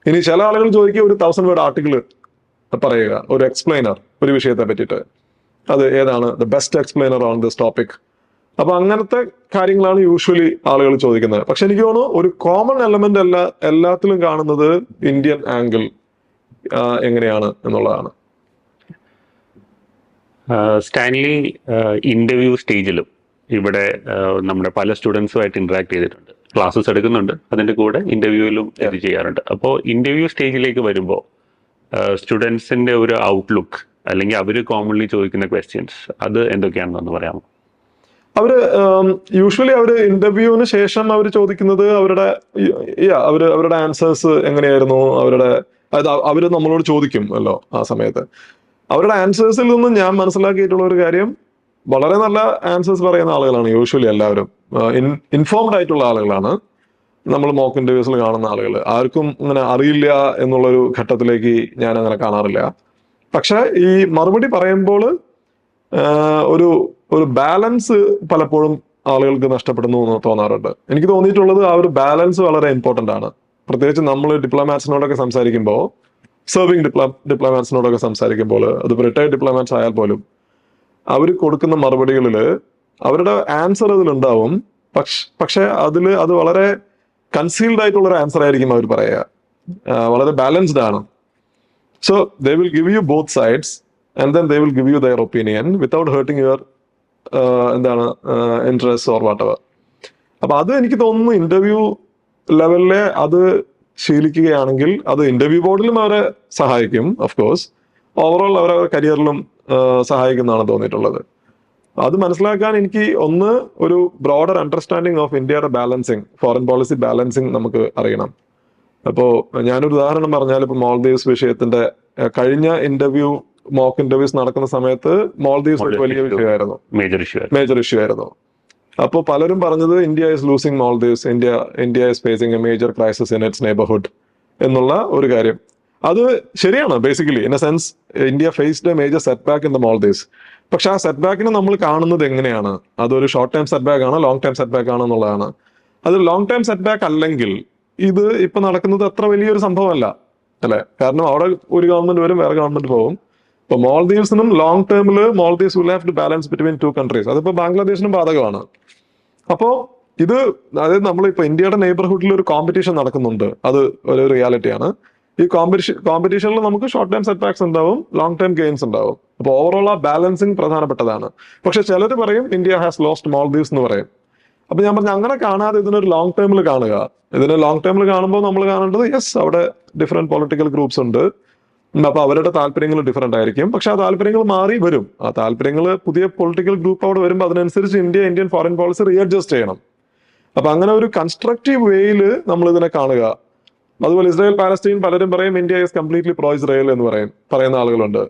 ഇനി ചില ആളുകൾ ചോദിക്കുക ഒരു 1000 word ആർട്ടിക്കിൾ പറയുക, ഒരു എക്സ്പ്ലെയിനർ ഒരു വിഷയത്തെ പറ്റിയിട്ട്, അത് ഏതാണ് the best explainer on this topic. അപ്പൊ അങ്ങനത്തെ കാര്യങ്ങളാണ് യൂഷ്വലി ആളുകൾ ചോദിക്കുന്നത്. പക്ഷെ എനിക്ക് തോന്നുന്നു ഒരു കോമൺ എലമെന്റ് എല്ലാത്തിലും കാണുന്നത് ഇന്ത്യൻ ആംഗിൾ എങ്ങനെയാണ് എന്നുള്ളതാണ്. സ്റ്റാൻലി ഇന്റർവ്യൂ സ്റ്റേജിലും ഇവിടെ നമ്മുടെ പല സ്റ്റുഡൻസുമായിട്ട് ഇന്ററാക്ട് ചെയ്തിട്ടുണ്ട്, ക്ലാസ്സസ് എടുക്കുന്നുണ്ട്, അതിന്റെ കൂടെ ഇന്റർവ്യൂവിലും ഇത് ചെയ്യാറുണ്ട്. അപ്പോൾ ഇന്റർവ്യൂ സ്റ്റേജിലേക്ക് വരുമ്പോൾ സ്റ്റുഡൻസിന്റെ ഒരു ഔട്ട്ലുക്ക്, അല്ലെങ്കിൽ അവർ കോമൺലി ചോദിക്കുന്ന ക്വസ്റ്റ്യൻസ്, അത് എന്തൊക്കെയാണെന്ന് പറയാമോ? യൂഷ്വലി ഇന്റർവ്യൂവിന് ശേഷം അവർ ചോദിക്കുന്നത് അവരുടെ ആൻസേഴ്സ് എങ്ങനെയായിരുന്നു, അവര് നമ്മളോട് ചോദിക്കുമല്ലോ ആ സമയത്ത്. അവരുടെ ആൻസേഴ്സിൽ നിന്നും ഞാൻ മനസ്സിലാക്കിയിട്ടുള്ള ഒരു കാര്യം, വളരെ നല്ല ആൻസേഴ്സ് പറയുന്ന ആളുകളാണ് യൂഷ്വലി എല്ലാവരും. ഇൻഫോംഡ് ആയിട്ടുള്ള ആളുകളാണ് നമ്മൾ മോക്ക് ഇന്റർവ്യൂസിൽ കാണുന്ന ആളുകൾ. ആർക്കും അങ്ങനെ അറിയില്ല എന്നുള്ളൊരു ഘട്ടത്തിലേക്ക് ഞാൻ അങ്ങനെ കാണാറില്ല. പക്ഷെ ഈ മറുപടി പറയുമ്പോൾ ഒരു ബാലൻസ് പലപ്പോഴും ആളുകൾക്ക് നഷ്ടപ്പെടുന്നു എന്ന് തോന്നാറുണ്ട്. എനിക്ക് തോന്നിയിട്ടുള്ളത് ആ ഒരു ബാലൻസ് വളരെ ഇമ്പോർട്ടന്റ് ആണ്. പ്രത്യേകിച്ച് നമ്മൾ ഡിപ്ലോമാറ്റ്സിനോടൊക്കെ സംസാരിക്കുമ്പോൾ, സെർവിങ് ഡിപ്ലോമാറ്റ്സിനോടൊക്കെ സംസാരിക്കുമ്പോൾ, അത് റിട്ടയർഡ് ഡിപ്ലോമാറ്റ്സ് ആയാൽ പോലും, അവർ കൊടുക്കുന്ന മറുപടികളിൽ അവരുടെ ആൻസർ അതിലുണ്ടാവും. പക്ഷെ അത് വളരെ കൺസീൽഡ് ആയിട്ടുള്ള ഒരു ആൻസർ ആയിരിക്കും അവർ പറയുക. വളരെ ബാലൻസ്ഡ് ആണ്. So they will give you both sides and then they will give you their opinion without hurting your interest or whatever. അപ്പൊ അത് എനിക്ക് തോന്നുന്നു ഇന്റർവ്യൂ ലെവലിലെ അത് ശീലിക്കുകയാണെങ്കിൽ അത് ഇന്റർവ്യൂ ബോർഡിലും അവരെ സഹായിക്കും. ഓഫ് കോഴ്സ് ഓവറോൾ അവരവരുടെ കരിയറിലും സഹായിക്കുന്നതാണ് തോന്നിയിട്ടുള്ളത്. അത് മനസ്സിലാക്കാൻ എനിക്ക് ഒരു ബ്രോഡർ അണ്ടർസ്റ്റാൻഡിങ് ഓഫ് ഇന്ത്യയുടെ ബാലൻസിങ്, ഫോറിൻ പോളിസി ബാലൻസിങ് നമുക്ക് അറിയണം. അപ്പോ ഞാനൊരു ഉദാഹരണം പറഞ്ഞാൽ, ഇപ്പൊ മാൽദീവ്സ് വിഷയത്തിന്റെ കഴിഞ്ഞ മോക്ക് ഇന്റർവ്യൂസ് നടക്കുന്ന സമയത്ത് മാൽദീവ്സ് ഒരു വലിയ വിഷയമായിരുന്നു, മേജർ ഇഷ്യൂ ആയിരുന്നു. അപ്പോൾ പലരും പറഞ്ഞത് India is losing Maldives, India is facing a major crisis in its neighbourhood എന്നുള്ള ഒരു കാര്യം. അത് ശരിയാണ്. Basically in a sense India faced a major setback in the Maldives. പക്ഷെ ആ സെറ്റ് ബാക്കിനെ നമ്മൾ കാണുന്നത് എങ്ങനെയാണ്? അതൊരു ഷോർട്ട് ടൈം സെറ്റ് ബാക്ക് ആണോ ലോങ് ടൈം സെറ്റ് ബാക്ക് ആണോ എന്നുള്ളതാണ്. അത് ലോങ് ടൈം സെറ്റ് ബാക്ക് അല്ലെങ്കിൽ ഇത് ഇപ്പൊ നടക്കുന്നത് അത്ര വലിയൊരു സംഭവമല്ല, അല്ലെ? കാരണം അവിടെ ഒരു ഗവൺമെന്റ് വരും, വേറെ ഗവൺമെന്റ് പോകും. ഇപ്പൊ മോൾഡീവ്സിനും ലോങ് ടേമിൽ Maldives will have to balance between two countries. അതിപ്പോ ബാംഗ്ലാദേശിനും ബാധകമാണ്. അപ്പോ ഇത് അതായത് നമ്മളിപ്പോ ഇന്ത്യയുടെ നെയ്ബർഹുഡിൽ ഒരു കോമ്പറ്റീഷൻ നടക്കുന്നുണ്ട്, അത് ഒരു റിയാലിറ്റിയാണ്. ഈ കോമ്പറ്റീഷനിൽ നമുക്ക് ഷോർട്ട് ടൈം സെറ്റ് ബാക്സ് ഉണ്ടാവും, ലോങ് ടൈം ഗെയിൻസ് ഉണ്ടാവും. അപ്പൊ ഓവറോൾ ആ ബാലൻസിങ് പ്രധാനപ്പെട്ടതാണ്. പക്ഷെ ചിലർ പറയും ഇന്ത്യ ഹാസ് ലോസ്റ്റ് മോൾഡീവ്സ് എന്ന് പറയും. അപ്പൊ ഞാൻ പറഞ്ഞു അങ്ങനെ കാണാതെ ഇതിനൊരു ലോങ് ടേമിൽ കാണുക. ഇതിന് ലോങ് ടേമിൽ കാണുമ്പോൾ നമ്മൾ കാണേണ്ടത് യെസ് അവിടെ ഡിഫറെന്റ് പൊളിറ്റിക്കൽ ഗ്രൂപ്പ്സ് ഉണ്ട്, അപ്പൊ അവരുടെ താല്പര്യങ്ങൾ ഡിഫറെന്റ് ആയിരിക്കും. പക്ഷെ ആ താല്പര്യങ്ങൾ മാറി വരും. ആ താല്പര്യങ്ങൾ പുതിയ പൊളിറ്റിക്കൽ ഗ്രൂപ്പ് അവിടെ വരുമ്പോൾ അതിനനുസരിച്ച് ഇന്ത്യൻ ഫോറിൻ പോളിസി റീഅഡ്ജസ്റ്റ് ചെയ്യണം. അപ്പൊ അങ്ങനെ ഒരു കൺസ്ട്രക്റ്റീവ് വേയിൽ നമ്മൾ ഇതിനെ കാണുക. അതുപോലെ ഇസ്രായേൽ പാലസ്തീൻ പലരും പറയും India is completely pro Israel എന്ന് പറയുന്ന ആളുകളുണ്ട്.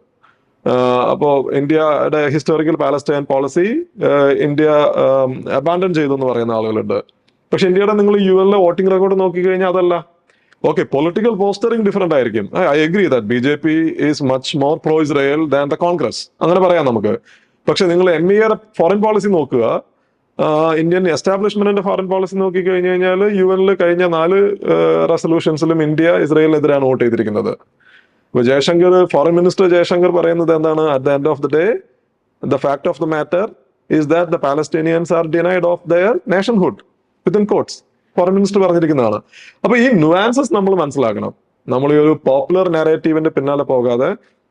അപ്പോ ഇന്ത്യയുടെ historical Palestine policy India abandon ചെയ്തു എന്ന് പറയുന്ന ആളുകളുണ്ട്. പക്ഷെ ഇന്ത്യയുടെ നിങ്ങൾ UN വോട്ടിംഗ് റെക്കോർഡ് നോക്കിക്കഴിഞ്ഞാൽ അതല്ല. ഓക്കെ, പൊളിറ്റിക്കൽ പോസ്റ്ററിംഗ് ഡിഫറെന്റ് ആയിരിക്കും. I agree that BJP is much more pro Israel than the Congress, അങ്ങനെ പറയാം നമുക്ക്. പക്ഷെ നിങ്ങൾ MEA ഫോറിൻ പോളിസി നോക്കുക, ഇന്ത്യൻ എസ്റ്റാബ്ലിഷ്മെന്റിന്റെ ഫോറിൻ പോളിസി നോക്കി കഴിഞ്ഞു കഴിഞ്ഞാൽ UN കഴിഞ്ഞ 4 റെസൊല്യൂഷൻസിലും ഇന്ത്യ ഇസ്രായേലിനെതിരാണ് വോട്ട് ചെയ്തിരിക്കുന്നത്. ഇപ്പൊ ജയശങ്കർ, ഫോറിൻ മിനിസ്റ്റർ ജയശങ്കർ പറയുന്നത് എന്താണ്? At the end of the day the fact of the matter is that the Palestinians are denied of their nationhood within quotes. Foreign minister പറഞ്ഞിരിക്കുന്നതാണ്. അപ്പൊ ഈ നുവാൻസസ് നമ്മൾ മനസ്സിലാക്കണം. നമ്മൾ ഈ ഒരു പോപ്പുലർ നാരേറ്റീവിന്റെ പിന്നാലെ പോകാതെ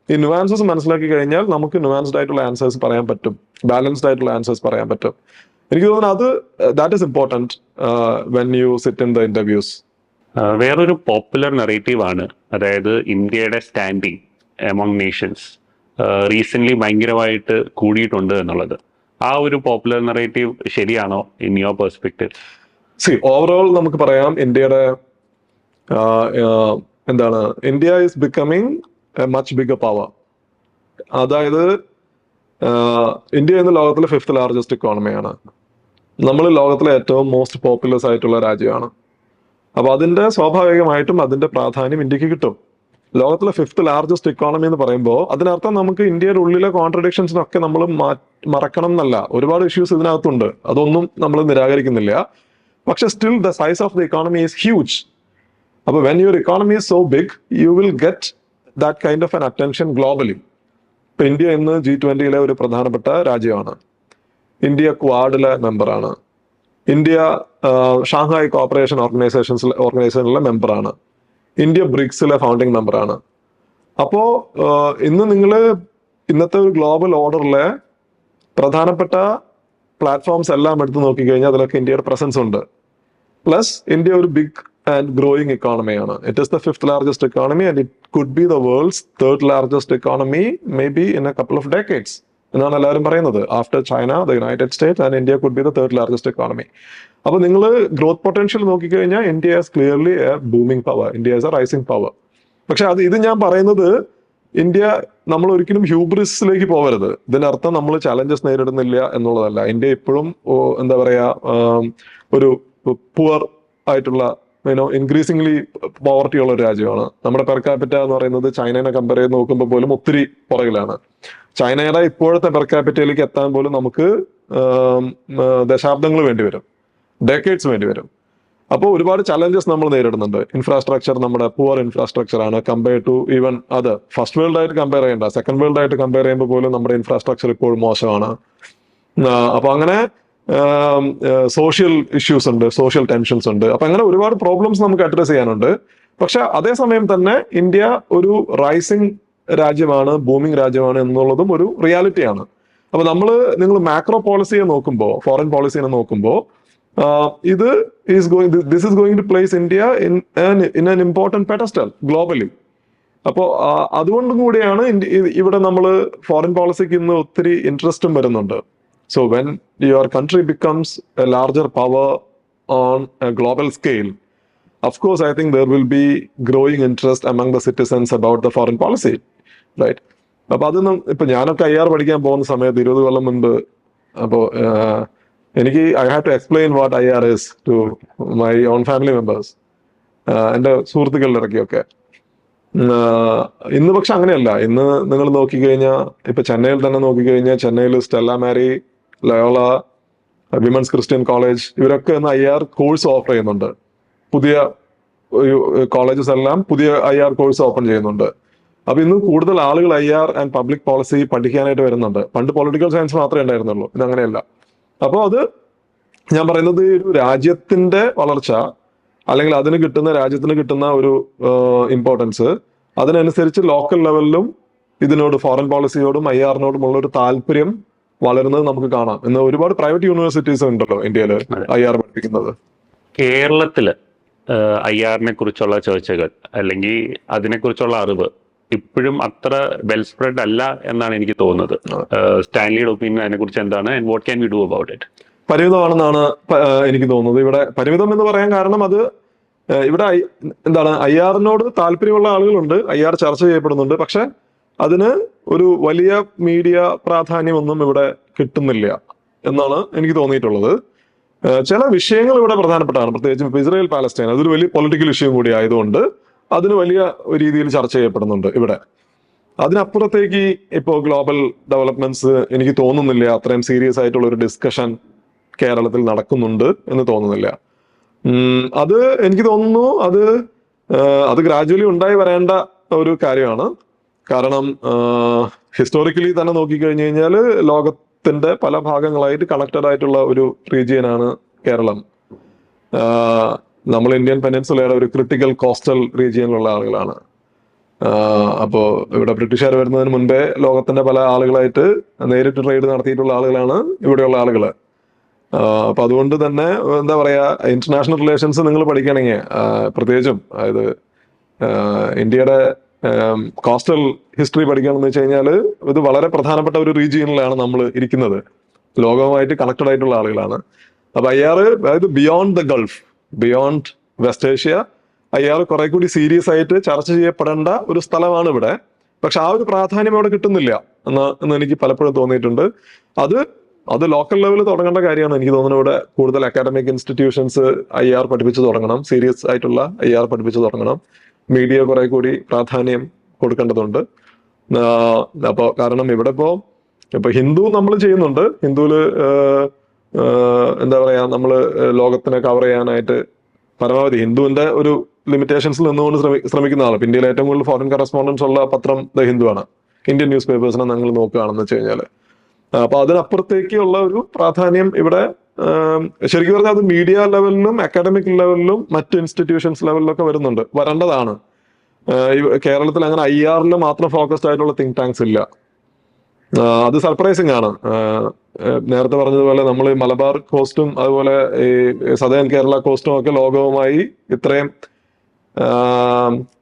ഈ നുവാൻസസ് മനസ്സിലാക്കി കഴിഞ്ഞാൽ നമുക്ക് നുവാൻസ്ഡ് ആയിട്ടുള്ള ആൻസേഴ്സ് പറയാൻ പറ്റും, ബാലൻസ്ഡ് ആയിട്ടുള്ള ആൻസേഴ്സ് പറയാൻ പറ്റും. എനിക്ക് തോന്നുന്നു അത് that is important when you sit in the interviews. വേറൊരു പോപ്പുലർ നെറേറ്റീവ് ആണ്, അതായത് ഇന്ത്യയുടെ സ്റ്റാൻഡിങ് എമോങ് നേഷൻസ് റീസെന്റ് ഭയങ്കരമായിട്ട് കൂടിയിട്ടുണ്ട് എന്നുള്ളത്. ആ ഒരു പോപ്പുലർ നെറേറ്റീവ് ശരിയാണോ ഇൻ യുവർ പെർസ്പെക്റ്റീവ്? ഓവറോൾ നമുക്ക് പറയാം ഇന്ത്യയുടെ എന്താണ്, India is becoming A much bigger power. അതായത് ഇന്ത്യ എന്ന ലോകത്തിലെ 5th ലാർജസ്റ്റ് ഇക്കോണമിയാണ്. നമ്മൾ ലോകത്തിലെ ഏറ്റവും മോസ്റ്റ് പോപ്പുലസ് ആയിട്ടുള്ള രാജ്യമാണ്. അപ്പൊ അതിന്റെ സ്വാഭാവികമായിട്ടും അതിന്റെ പ്രാധാന്യം ഇന്ത്യക്ക് കിട്ടും. ലോകത്തിലെ 5th ലാർജസ്റ്റ് ഇക്കോണമി എന്ന് പറയുമ്പോൾ അതിനർത്ഥം നമുക്ക് ഇന്ത്യയുടെ ഉള്ളിലെ കോൺട്രഡിക്ഷൻസിനൊക്കെ നമ്മൾ മറക്കണം എന്നല്ല. ഒരുപാട് ഇഷ്യൂസ് ഇതിനകത്തുണ്ട്, അതൊന്നും നമ്മൾ നിരാകരിക്കുന്നില്ല. പക്ഷെ still the size of the economy is huge. അപ്പൊ when your economy is so big you will get that kind of an attention globally. ഇപ്പൊ ഇന്ത്യ ഇന്ന് G20 ഒരു പ്രധാനപ്പെട്ട രാജ്യമാണ്. ഇന്ത്യ ക്വാഡിലെ മെമ്പറാണ്. ഇന്ത്യ ഷാങ്ഹായ് കോപ്പറേഷൻ ഓർഗനൈസേഷനിലെ മെമ്പറാണ്. ഇന്ത്യ ബ്രിക്സിലെ ഫൗണ്ടിങ് മെമ്പറാണ്. അപ്പോ ഇന്ന് നിങ്ങൾ ഇന്നത്തെ ഒരു ഗ്ലോബൽ ഓർഡറിലെ പ്രധാനപ്പെട്ട പ്ലാറ്റ്ഫോംസ് എല്ലാം എടുത്ത് നോക്കിക്കഴിഞ്ഞാൽ അതിലൊക്കെ ഇന്ത്യയുടെ പ്രസൻസ് ഉണ്ട്. പ്ലസ് ഇന്ത്യ ഒരു ബിഗ് ആൻഡ് ഗ്രോയിങ് ഇക്കോണമിയാണ്. It is the 5th largest economy and it could be the world's 3rd largest economy may be in a couple of decades എന്നാണ് എല്ലാവരും പറയുന്നത്. After China, the United States and India could be the 3rd largest economy. അപ്പൊ നിങ്ങൾ growth potential നോക്കിക്കഴിഞ്ഞാൽ India is clearly a booming power, India is a rising power. പക്ഷെ ഇത് ഞാൻ പറയുന്നത് ഇന്ത്യ നമ്മൾ ഒരിക്കലും ഹ്യൂബ്രിസിലേക്ക് പോകരുത്. ഇതിനർത്ഥം നമ്മൾ ചലഞ്ചസ് നേരിടുന്നില്ല എന്നുള്ളതല്ല. ഇന്ത്യ ഇപ്പോഴും എന്താ പറയാ ഒരു പുവർ ആയിട്ടുള്ള ഇൻക്രീസിംഗ്ലി പോവർട്ടി ഉള്ള ഒരു രാജ്യമാണ്. നമ്മുടെ പെർ ക്യാപിറ്റ എന്ന് പറയുന്നത് ചൈനയെ കമ്പയർ ചെയ്ത് നോക്കുമ്പോൾ പോലും ഒത്തിരി പുറകിലാണ്. ചൈനയുടെ ഇപ്പോഴത്തെ പെർ ക്യാപിറ്റയിലേക്ക് എത്താൻ പോലും നമുക്ക് ദശാബ്ദങ്ങൾ വേണ്ടി വരും, ഡെക്കേഡ്സ് വേണ്ടി വരും. അപ്പോൾ ഒരുപാട് ചലഞ്ചസ് നമ്മൾ നേരിടുന്നുണ്ട്. ഇൻഫ്രാസ്ട്രക്ചർ നമ്മുടെ പുവർ ഇൻഫ്രാസ്ട്രക്ചർ ആണ് കമ്പയർ ടു ഈവൻ അത് ഫസ്റ്റ് വേൾഡ് ആയിട്ട് കമ്പയർ ചെയ്യേണ്ട, സെക്കൻഡ് വേൾഡ് ആയിട്ട് കമ്പയർ ചെയ്യുമ്പോൾ പോലും നമ്മുടെ ഇൻഫ്രാസ്ട്രക്ചർ ഇപ്പോഴും മോശമാണ്. അപ്പൊ അങ്ങനെ സോഷ്യൽ ഇഷ്യൂസ് ഉണ്ട്, സോഷ്യൽ ടെൻഷൻസ് ഉണ്ട്. അപ്പൊ അങ്ങനെ ഒരുപാട് പ്രോബ്ലംസ് നമുക്ക് അഡ്രസ് ചെയ്യാനുണ്ട്. പക്ഷെ അതേസമയം തന്നെ ഇന്ത്യ ഒരു റൈസിംഗ് രാജ്യമാണ്, ബൂമിംഗ് രാജ്യമാണ് എന്നുള്ളതും ഒരു റിയാലിറ്റിയാണ്. അപ്പൊ നിങ്ങൾ മാക്രോ പോളിസിയെ നോക്കുമ്പോൾ, ഫോറിൻ പോളിസിയെ നോക്കുമ്പോൾ this is going to place India in an important pedestal globally. അപ്പോൾ അതുകൊണ്ടും കൂടിയാണ് ഇവിടെ നമ്മൾ ഫോറിൻ പോളിസിക്ക് ഇന്ന് ഒത്തിരി ഇൻട്രസ്റ്റും വരുന്നുണ്ട്. So when your country becomes a larger power on a global scale, of course, I think there will be growing interest among the citizens about the foreign policy, right? അപ്പൊ അതൊന്നും ഇപ്പൊ ഞാനൊക്കെ IR പഠിക്കാൻ പോകുന്ന സമയത്ത് 20 കൊല്ലം മുൻപ്, അപ്പോൾ എനിക്ക് I had to explain what IR is to my own family members, എൻ്റെ സുഹൃത്തുക്കളുടെ ഇടയ്ക്കൊക്കെ. ഇന്ന് പക്ഷെ അങ്ങനെയല്ല. ഇന്ന് നിങ്ങൾ നോക്കിക്കഴിഞ്ഞാൽ ഇപ്പൊ ചെന്നൈയിൽ തന്നെ നോക്കിക്കഴിഞ്ഞാൽ ചെന്നൈയിൽ സ്റ്റെല്ല മാരി, ലയോള, വിമൻസ് ക്രിസ്ത്യൻ കോളേജ് ഇവരൊക്കെ ഇന്ന് IR കോഴ്സ് ഓഫർ ചെയ്യുന്നുണ്ട്. പുതിയ കോളേജസ് എല്ലാം പുതിയ IR കോഴ്സ് ഓപ്പൺ ചെയ്യുന്നുണ്ട്. അപ്പൊ ഇന്ന് കൂടുതൽ ആളുകൾ IR ആൻഡ് പബ്ലിക് പോളിസി പഠിക്കാനായിട്ട് വരുന്നുണ്ട്. പണ്ട് പൊളിറ്റിക്കൽ സയൻസ് മാത്രമേ ഉണ്ടായിരുന്നുള്ളൂ, ഇത് അങ്ങനെയല്ല. അപ്പോൾ അത് ഞാൻ പറയുന്നത് ഈ ഒരു രാജ്യത്തിന്റെ വളർച്ച അല്ലെങ്കിൽ രാജ്യത്തിന് കിട്ടുന്ന ഒരു ഇമ്പോർട്ടൻസ്, അതിനനുസരിച്ച് ലോക്കൽ ലെവലിലും ഇതിനോട് ഫോറിൻ പോളിസിയോടും IR-നോടുമുള്ള ഒരു താല്പര്യം വളരുന്നത് നമുക്ക് കാണാം. ഇന്ന് ഒരുപാട് പ്രൈവറ്റ് യൂണിവേഴ്സിറ്റീസ് ഉണ്ടല്ലോ ഇന്ത്യയിൽ IR പഠിപ്പിക്കുന്നത്. കേരളത്തില് IR-നെ കുറിച്ചുള്ള ചർച്ചകൾ അല്ലെങ്കിൽ അതിനെക്കുറിച്ചുള്ള അറിവ് ഇപ്പോഴും അത്ര വെൽ സ്പ്രെഡ് അല്ല എന്നാണ് എനിക്ക് തോന്നുന്നത്. സ്റ്റാൻലിയുടെ ഒപ്പീനിയൻ അതിനെ കുറിച്ച് എന്താണ്, and what can we do about it? പരിമിതമാണെന്നാണ് എനിക്ക് തോന്നുന്നത്. ഇവിടെ പരിമിതം എന്ന് പറയാൻ കാരണം അത് ഇവിടെ എന്താണ്, IR-നോട് താല്പര്യമുള്ള ആളുകളുണ്ട്, IR ചർച്ച ചെയ്യപ്പെടുന്നുണ്ട്, പക്ഷെ അതിന് ഒരു വലിയ മീഡിയ പ്രാധാന്യമൊന്നും ഇവിടെ കിട്ടുന്നില്ല എന്നാണ് എനിക്ക് തോന്നിയിട്ടുള്ളത്. ചില വിഷയങ്ങൾ ഇവിടെ പ്രധാനപ്പെട്ടതാണ്, പ്രത്യേകിച്ചും ഇപ്പൊ ഇസ്രായേൽ പാലസ്തീൻ, അതൊരു വലിയ പൊളിറ്റിക്കൽ ഇഷ്യൂ കൂടി ആയതുകൊണ്ട് അതിന് വലിയ രീതിയിൽ ചർച്ച ചെയ്യപ്പെടുന്നുണ്ട് ഇവിടെ. അതിനപ്പുറത്തേക്ക് ഇപ്പോൾ ഗ്ലോബൽ ഡെവലപ്മെന്റ്സ് എനിക്ക് തോന്നുന്നില്ല അത്രയും സീരിയസ് ആയിട്ടുള്ള ഒരു ഡിസ്കഷൻ കേരളത്തിൽ നടക്കുന്നുണ്ട് എന്ന് തോന്നുന്നില്ല. അത് എനിക്ക് തോന്നുന്നു അത് ഗ്രാജുവലി ഉണ്ടായി വരേണ്ട ഒരു കാര്യമാണ്. കാരണം ഹിസ്റ്റോറിക്കലി തന്നെ നോക്കിക്കഴിഞ്ഞു കഴിഞ്ഞാൽ ലോകത്തിന്റെ പല ഭാഗങ്ങളായിട്ട് കണക്റ്റഡ് ആയിട്ടുള്ള ഒരു റീജിയനാണ് കേരളം. നമ്മൾ ഇന്ത്യൻ പെനിൻസുലയുടെ ഒരു ക്രിട്ടിക്കൽ കോസ്റ്റൽ റീജിയനിലുള്ള ആളുകളാണ്. അപ്പോൾ ഇവിടെ ബ്രിട്ടീഷുകാർ വരുന്നതിന് മുൻപേ ലോകത്തിന്റെ പല ആളുകളായിട്ട് നേരിട്ട് ട്രേഡ് നടത്തിയിട്ടുള്ള ആളുകളാണ് ഇവിടെയുള്ള ആളുകൾ. അപ്പൊ അതുകൊണ്ട് തന്നെ എന്താ പറയാ, ഇന്റർനാഷണൽ റിലേഷൻസ് നിങ്ങൾ പഠിക്കണമെങ്കിൽ പ്രത്യേകിച്ചും അതായത് ഇന്ത്യയുടെ കോസ്റ്റൽ ഹിസ്റ്ററി പഠിക്കണമെന്ന് വെച്ച് കഴിഞ്ഞാൽ ഇത് വളരെ പ്രധാനപ്പെട്ട ഒരു റീജിയനിലാണ് നമ്മൾ ഇരിക്കുന്നത്, ലോകവുമായിട്ട് കണക്റ്റഡ് ആയിട്ടുള്ള ആളുകളാണ്. അപ്പൊ IR അതായത് beyond the Gulf, beyond west Asia, IR കുറെ കൂടി സീരിയസ് ആയിട്ട് ചർച്ച ചെയ്യപ്പെടേണ്ട ഒരു സ്ഥലമാണ് ഇവിടെ. പക്ഷെ ആ ഒരു പ്രാധാന്യം അവിടെ കിട്ടുന്നില്ല എന്ന് എനിക്ക് പലപ്പോഴും തോന്നിയിട്ടുണ്ട്. അത് ലോക്കൽ ലെവലിൽ തുടങ്ങേണ്ട കാര്യമാണ് എനിക്ക് തോന്നുന്നത്. ഇവിടെ കൂടുതൽ അക്കാഡമിക് ഇൻസ്റ്റിറ്റ്യൂഷൻസ് IR പഠിപ്പിച്ചു തുടങ്ങണം, സീരിയസ് ആയിട്ടുള്ള IR പഠിപ്പിച്ചു തുടങ്ങണം. മീഡിയ കുറെ കൂടി പ്രാധാന്യം കൊടുക്കേണ്ടതുണ്ട്. അപ്പൊ കാരണം ഇവിടെ ഇപ്പൊ ഹിന്ദു നമ്മൾ ചെയ്യുന്നുണ്ട്, ഹിന്ദുവില് എന്താ പറയാ, നമ്മള് ലോകത്തിനെ കവർ ചെയ്യാനായിട്ട് പരമാവധി ഹിന്ദുവിന്റെ ഒരു ലിമിറ്റേഷൻസിൽ നിന്നുകൊണ്ട് ശ്രമിക്കുന്ന ആളാണ്. ഇന്ത്യയിൽ ഏറ്റവും കൂടുതൽ ഫോറിൻ കറസ്പോണ്ടൻസ് ഉള്ള പത്രം ദ ഹിന്ദു ആണ്. ഇന്ത്യൻ ന്യൂസ് പേപ്പേഴ്സിനെ നിങ്ങൾ നോക്കുകയാണെന്ന് വെച്ച് കഴിഞ്ഞാൽ. അപ്പൊ അതിനപ്പുറത്തേക്കുള്ള ഒരു പ്രാധാന്യം ഇവിടെ ശരിക്കും പറഞ്ഞാൽ അത് മീഡിയ ലെവലിലും അക്കാഡമിക് ലെവലിലും മറ്റ് ഇൻസ്റ്റിറ്റ്യൂഷൻസ് ലെവലിലൊക്കെ വരേണ്ടതാണ്. കേരളത്തിൽ അങ്ങനെ IR-ൽ മാത്രം ഫോക്കസ്ഡ് ആയിട്ടുള്ള തിങ്ക് ടാങ്ക്സ് ഇല്ല. അത് സർപ്രൈസിങ് ആണ്. നേരത്തെ പറഞ്ഞതുപോലെ നമ്മൾ മലബാർ കോസ്റ്റും അതുപോലെ ഈ സദേൺ കേരള കോസ്റ്റും ഒക്കെ ലോകവുമായി ഇത്രയും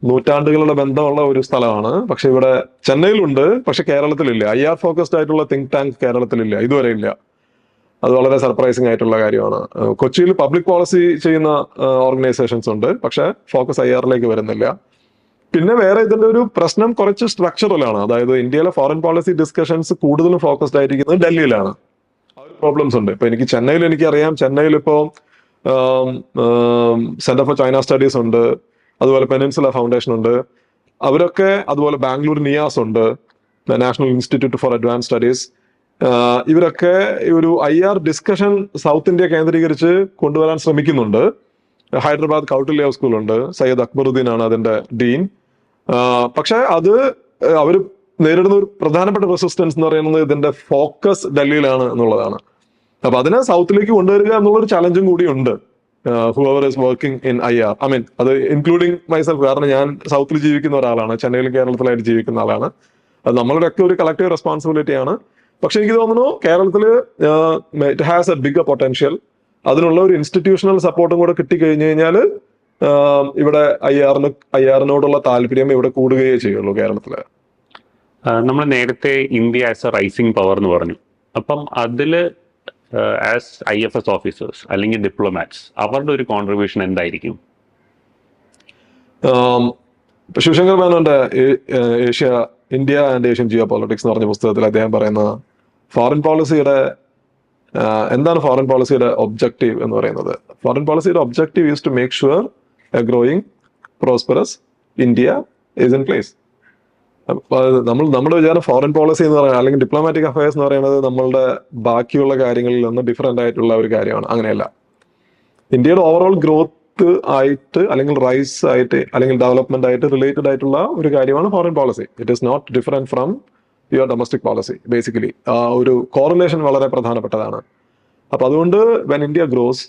നൂറ്റാണ്ടുകളുടെ ബന്ധമുള്ള ഒരു സ്ഥലമാണ്. പക്ഷെ ഇവിടെ ചെന്നൈയിലുണ്ട്, പക്ഷെ കേരളത്തിലില്ല. IR ഫോക്കസ്ഡ് ആയിട്ടുള്ള തിങ്ക് ടാങ്ക് കേരളത്തിലില്ല, ഇതുവരെ ഇല്ല. അത് വളരെ സർപ്രൈസിങ് ആയിട്ടുള്ള കാര്യമാണ്. കൊച്ചിയിൽ പബ്ലിക് പോളിസി ചെയ്യുന്ന ഓർഗനൈസേഷൻസ് ഉണ്ട്, പക്ഷെ ഫോക്കസ് IR-ലേക്ക് വരുന്നില്ല. പിന്നെ വേറെ ഇതിന്റെ ഒരു പ്രശ്നം കുറച്ച് സ്ട്രക്ചറലാണ്. അതായത് ഇന്ത്യയിലെ ഫോറിൻ പോളിസി ഡിസ്കഷൻസ് കൂടുതലും ഫോക്കസ്ഡ് ആയിരിക്കുന്നത് ഡൽഹിയിലാണ്. ആ ഒരു പ്രോബ്ലംസ് ഉണ്ട്. ഇപ്പൊ എനിക്കറിയാം, ചെന്നൈയിൽ ഇപ്പോ സെന്റർ ഫോർ ചൈന സ്റ്റഡീസ് ഉണ്ട്, അതുപോലെ പെനിൻസുല ഫൗണ്ടേഷൻ ഉണ്ട്, അവരൊക്കെ, അതുപോലെ ബാംഗ്ലൂർ നിയാസ് ഉണ്ട്, national institute four advance studies. ഇവരൊക്കെ ഒരു IR ഡിസ്കഷൻ സൗത്ത് ഇന്ത്യ കേന്ദ്രീകരിച്ച് കൊണ്ടുവരാൻ ശ്രമിക്കുന്നുണ്ട്. ഹൈദരാബാദ് കൗട്ടില്യ സ്കൂൾ ഉണ്ട്, സയ്യദ് അക്ബറുദ്ദീൻ ആണ് അതിന്റെ ഡീൻ. പക്ഷെ അവർ നേരിടുന്ന ഒരു പ്രധാനപ്പെട്ട റെസിസ്റ്റൻസ് എന്ന് പറയുന്നത് ഇതിന്റെ ഫോക്കസ് ഡൽഹിയിലാണ് എന്നുള്ളതാണ്. അപ്പൊ അതിനെ സൗത്തിലേക്ക് കൊണ്ടുവരിക എന്നുള്ളൊരു ചലഞ്ചും കൂടി ഉണ്ട്. whoever is working in IR, I mean അത് ഇൻക്ലൂഡിങ് മൈസെൽഫ്, കാരണം ഞാൻ സൗത്തിൽ ജീവിക്കുന്ന ഒരാളാണ്, ചെന്നൈയിലും കേരളത്തിലായിട്ട് ജീവിക്കുന്ന ആളാണ്. അത് നമ്മളുടെ ഒക്കെ ഒരു കളക്റ്റീവ് റെസ്പോൺസിബിലിറ്റി ആണ്. പക്ഷെ എനിക്ക് തോന്നുന്നു കേരളത്തില് it has A bigger potential. അതിനുള്ള ഒരു ഇൻസ്റ്റിറ്റ്യൂഷണൽ സപ്പോർട്ടും കൂടെ കിട്ടിക്കഴിഞ്ഞു കഴിഞ്ഞാൽ ഇവിടെ IR-നോടുള്ള താല്പര്യം ഇവിടെ കൂടുകയേ ചെയ്യുള്ളൂ കേരളത്തില്. നമ്മൾ നേരത്തെ India as a rising power എന്ന് പറഞ്ഞു. അപ്പം അതില് ആസ് IFS ഓഫീസേഴ്സ് അല്ലെങ്കിൽ ഡിപ്ലോമാറ്റ്സ് അവരുടെ ഒരു കോൺട്രിബ്യൂഷൻ എന്തായിരിക്കും? ശിവശങ്കർ മേനോന്റെ India and Asian geopolitics എന്ന് പറഞ്ഞ പുസ്തകത്തിൽ അദ്ദേഹം പറയുന്ന ഫോറിൻ പോളിസിയുടെ എന്താണ് ഫോറിൻ പോളിസിയുടെ ഒബ്ജക്റ്റീവ് എന്ന് പറയുന്നത്. ഫോറിൻ പോളിസിയുടെ objective is to make sure a growing prosperous India is in place. നമ്മുടെ വിചാരം ഫോറിൻ പോളിസി എന്ന് പറയുന്നത് അല്ലെങ്കിൽ ഡിപ്ലോമാറ്റിക് അഫയേഴ്സ് എന്ന് പറയുന്നത് നമ്മളുടെ ബാക്കിയുള്ള കാര്യങ്ങളിൽ നിന്ന് ഡിഫറെന്റ് ആയിട്ടുള്ള ഒരു കാര്യമാണ്. അങ്ങനെയല്ല. ഇന്ത്യയുടെ ഓവറോൾ ഗ്രോത്ത് ആയിട്ട് അല്ലെങ്കിൽ റൈസ് ആയിട്ട് അല്ലെങ്കിൽ ഡെവലപ്മെന്റ് ആയിട്ട് റിലേറ്റഡ് ആയിട്ടുള്ള ഒരു കാര്യമാണ് foreign policy. It is not different from your domestic policy. Basically ഒരു കോറിലേഷൻ വളരെ പ്രധാനപ്പെട്ടതാണ്. അപ്പൊ അതുകൊണ്ട് when India grows,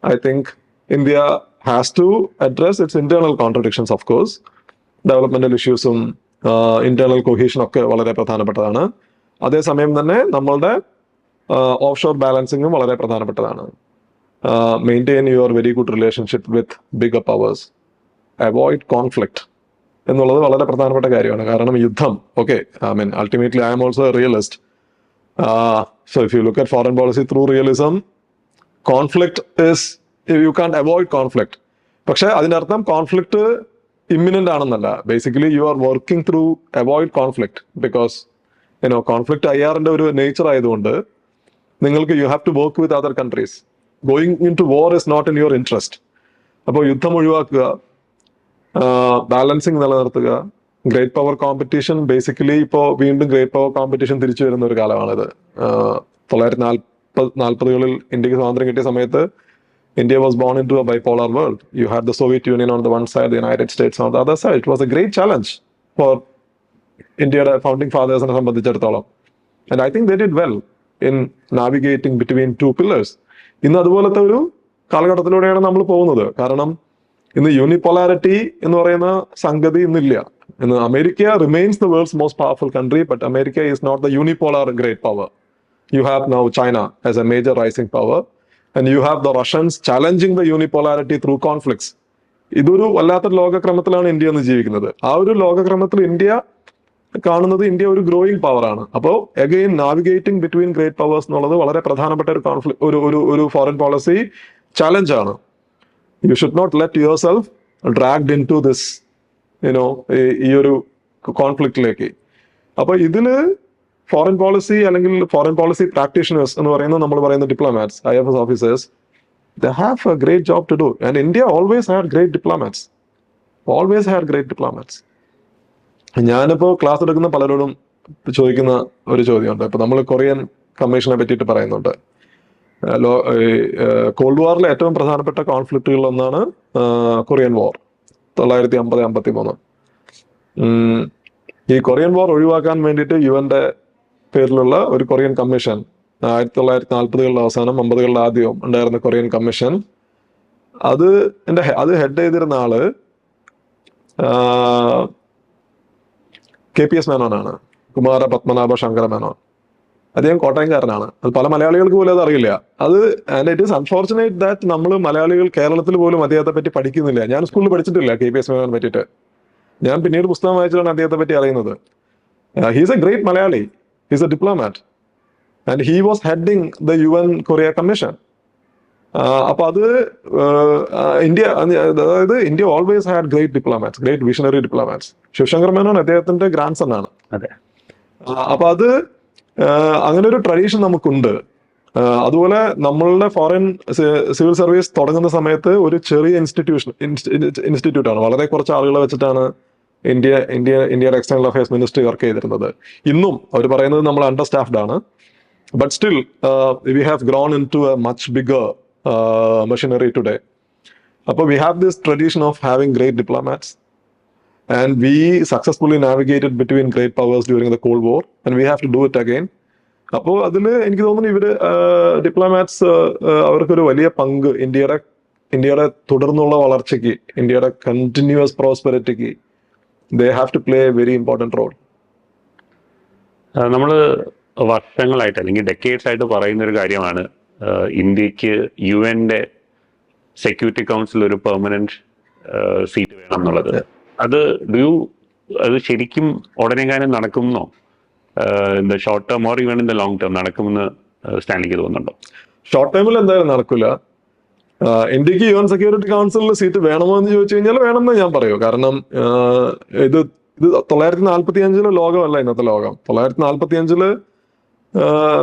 I think India has to address its internal contradictions. Of course developmental ഇഷ്യൂസും ഇന്റേണൽ കൊഹീഷനും ഒക്കെ വളരെ പ്രധാനപ്പെട്ടതാണ്. അതേസമയം തന്നെ നമ്മളുടെ ഓഫ് ഷോർ ബാലൻസിങ്ങും വളരെ പ്രധാനപ്പെട്ടതാണ്. Maintain your very good relationship with bigger powers, avoid conflict എന്നുള്ളത് വളരെ പ്രധാനപ്പെട്ട കാര്യമാണ്. കാരണം യുദ്ധം, okay, I mean ultimately I am also a realist. So if you look at foreign policy through realism, conflict is, you can't avoid conflict. പക്ഷെ അതിന്റെ അർത്ഥം conflict imminent ആണെന്നല്ല. Basically you are working through avoid conflict because conflict IR-ന്റെ ഒരു nature ആയതുകൊണ്ട് നിങ്ങൾക്ക് you have to work with other countries. Going into war is not in your interest. അപ്പോൾ യുദ്ധം ഒഴിവാക്കുക, ബാലൻസിങ് നിലനിർത്തുക, ഗ്രേറ്റ് പവർ കോമ്പറ്റീഷൻ. ബേസിക്കലി ഇപ്പോൾ വീണ്ടും ഗ്രേറ്റ് പവർ കോമ്പറ്റീഷൻ തിരിച്ചു വരുന്ന ഒരു കാലമാണിത്. 1940-കളിൽ ഇന്ത്യക്ക് സ്വാതന്ത്ര്യം കിട്ടിയ സമയത്ത് India was born into a bipolar world. You had the Soviet Union on the one side, the United States on the other side. It was a great challenge for India's founding fathers and സംബന്ധിച്ചിടത്തോളം. And I think they did well in navigating between two pillars. ഇന്ന് അതുപോലത്തെ ഒരു കാലഘട്ടത്തിലൂടെയാണ് നമ്മൾ പോകുന്നത്. കാരണം ഇന്ന് യൂണിപോളാരിറ്റി എന്ന് പറയുന്ന സംഗതി ഇന്നില്ല. ഇന്ന് America remains the world's most powerful country, but America is not the unipolar great power. You have now China as a major rising power. And you have the Russians challenging the unipolarity through conflicts. ഇതൊരു വല്ലാത്തൊരു ലോകക്രമത്തിലാണ് India എന്ന് ജീവിക്കുന്നത്. ആ ഒരു ലോകക്രമത്തിൽ India കാണുന്നത് India ഒരു growing power ആണ്. അപ്പോൾ again navigating between great powers എന്നുള്ളത് വളരെ പ്രധാനപ്പെട്ട ഒരു ഒരു ഫോറിൻ പോളിസി ചാലഞ്ച് ആണ്. You should not let yourself dragged into this ഈ ഒരു കോൺഫ്ലിക്റ്റിലേക്ക്. അപ്പൊ ഇതില് ഫോറിൻ പോളിസി അല്ലെങ്കിൽ ഫോറിൻ പോളിസി പ്രാക്ടീഷണേഴ്സ് എന്ന് പറയുന്നത് നമ്മൾ പറയുന്ന diplomats, IFS officers, they have a great job to do. And India always had great diplomats. Always had great diplomats. ഞാനിപ്പോൾ ക്ലാസ് എടുക്കുന്ന പലരോടും ചോദിക്കുന്ന ഒരു ചോദ്യമുണ്ട്. ഇപ്പൊ നമ്മൾ കൊറിയൻ കമ്മീഷനെ പറ്റിയിട്ട് പറയുന്നുണ്ട്. കോൾഡ് വാറിലെ ഏറ്റവും പ്രധാനപ്പെട്ട കോൺഫ്ലിക്റ്റുകളിൽ ഒന്നാണ് കൊറിയൻ വാർ 1950-53. ഈ കൊറിയൻ വാർ ഒഴിവാക്കാൻ വേണ്ടിയിട്ട് UN-ന്റെ പേരിലുള്ള ഒരു കൊറിയൻ കമ്മീഷൻ 1940-കളുടെ അവസാനം 50-കളുടെ ആദ്യവും ഉണ്ടായിരുന്ന കൊറിയൻ കമ്മീഷൻ, അത് ഹെഡ് ചെയ്തിരുന്ന ആള് KPS മേനോനാണ്, കുമാര പത്മനാഭ ശങ്കര മേനോൻ. അദ്ദേഹം കോട്ടയംകാരനാണ്. അത് പല മലയാളികൾക്ക് പോലും അത് അറിയില്ല. And it is unfortunate that നമ്മൾ മലയാളികൾ കേരളത്തിൽ പോലും അദ്ദേഹത്തെ പറ്റി പഠിക്കുന്നില്ല. ഞാൻ സ്കൂളിൽ പഠിച്ചിട്ടില്ല KPS മേനോനെ പറ്റിയിട്ട്. ഞാൻ പിന്നീട് പുസ്തകം വായിച്ചിട്ടാണ് അദ്ദേഹത്തെ പറ്റി അറിയുന്നത്. He's A great Malayali. He's a diplomat and he was heading the UN Korea Commission. അപ്പൊ അത് India always had great diplomats, great visionary diplomats. Sivasankar Menon അദ്ദേഹത്തിന്റെ ഗ്രാൻഡ് സൺ ആണ്. അപ്പൊ അത് അങ്ങനെ ഒരു ട്രഡീഷൻ നമുക്കുണ്ട്. അതുപോലെ നമ്മളുടെ ഫോറിൻ സിവിൽ സർവീസ് തുടങ്ങുന്ന സമയത്ത് ഒരു ചെറിയ ഇൻസ്റ്റിറ്റ്യൂട്ടാണ്, വളരെ കുറച്ച് ആളുകളെ വെച്ചിട്ടാണ് ഇന്ത്യയുടെ എക്സ്റ്റേണൽ അഫയേഴ്സ് മിനിസ്ട്രി വർക്ക് ചെയ്തിരുന്നത്. ഇന്നും അവർ പറയുന്നത് നമ്മൾ അണ്ടർ സ്റ്റാഫ്ഡ് ആണ്. But still we have grown into a much bigger machinery today. അപ്പോൾ we have this tradition of having great diplomats and we successfully navigated between great powers during the cold war and we have to do it again. അപ്പോൾ അതിൽ എനിക്ക് തോന്നുന്നു ഇവര് diplomats അവർക്കൊരു വലിയ പങ്ക് ഇന്ത്യയുടെ തുടർന്നുള്ള വളർച്ചയ്ക്ക്, ഇന്ത്യയുടെ continuous പ്രോസ്പെരിറ്റിക്ക് they have to play a very important role. നമ്മൾ വർഷങ്ങളായിട്ട് അല്ലെങ്കിൽ ഡെക്കേഡ്സ് ആയിട്ട് പറയുന്ന ഒരു കാര്യമാണ് ഇന്ത്യക്ക് UN-ന്റെ സെക്യൂരിറ്റി കൗൺസിൽ ഒരു പെർമനന്റ് സീറ്റ് വേണം എന്നുള്ളത്. അത് ശരിക്കും ഉടനെങ്ങാനും നടക്കുമെന്നോ, in the short term or even in the long term നടക്കുമെന്ന് സ്റ്റാൻലിക്ക് തോന്നുന്നുണ്ടോ? ഷോർട്ട് ടൈമിൽ എന്തായാലും നടക്കില്ല. ഇന്ത്യക്ക് UN സെക്യൂരിറ്റി കൗൺസിലിൽ സീറ്റ് വേണമോ എന്ന് ചോദിച്ചു കഴിഞ്ഞാൽ വേണമെന്ന് ഞാൻ പറയൂ. കാരണം ഇത് 1945 ലോകമല്ല ഇന്നത്തെ ലോകം. 1945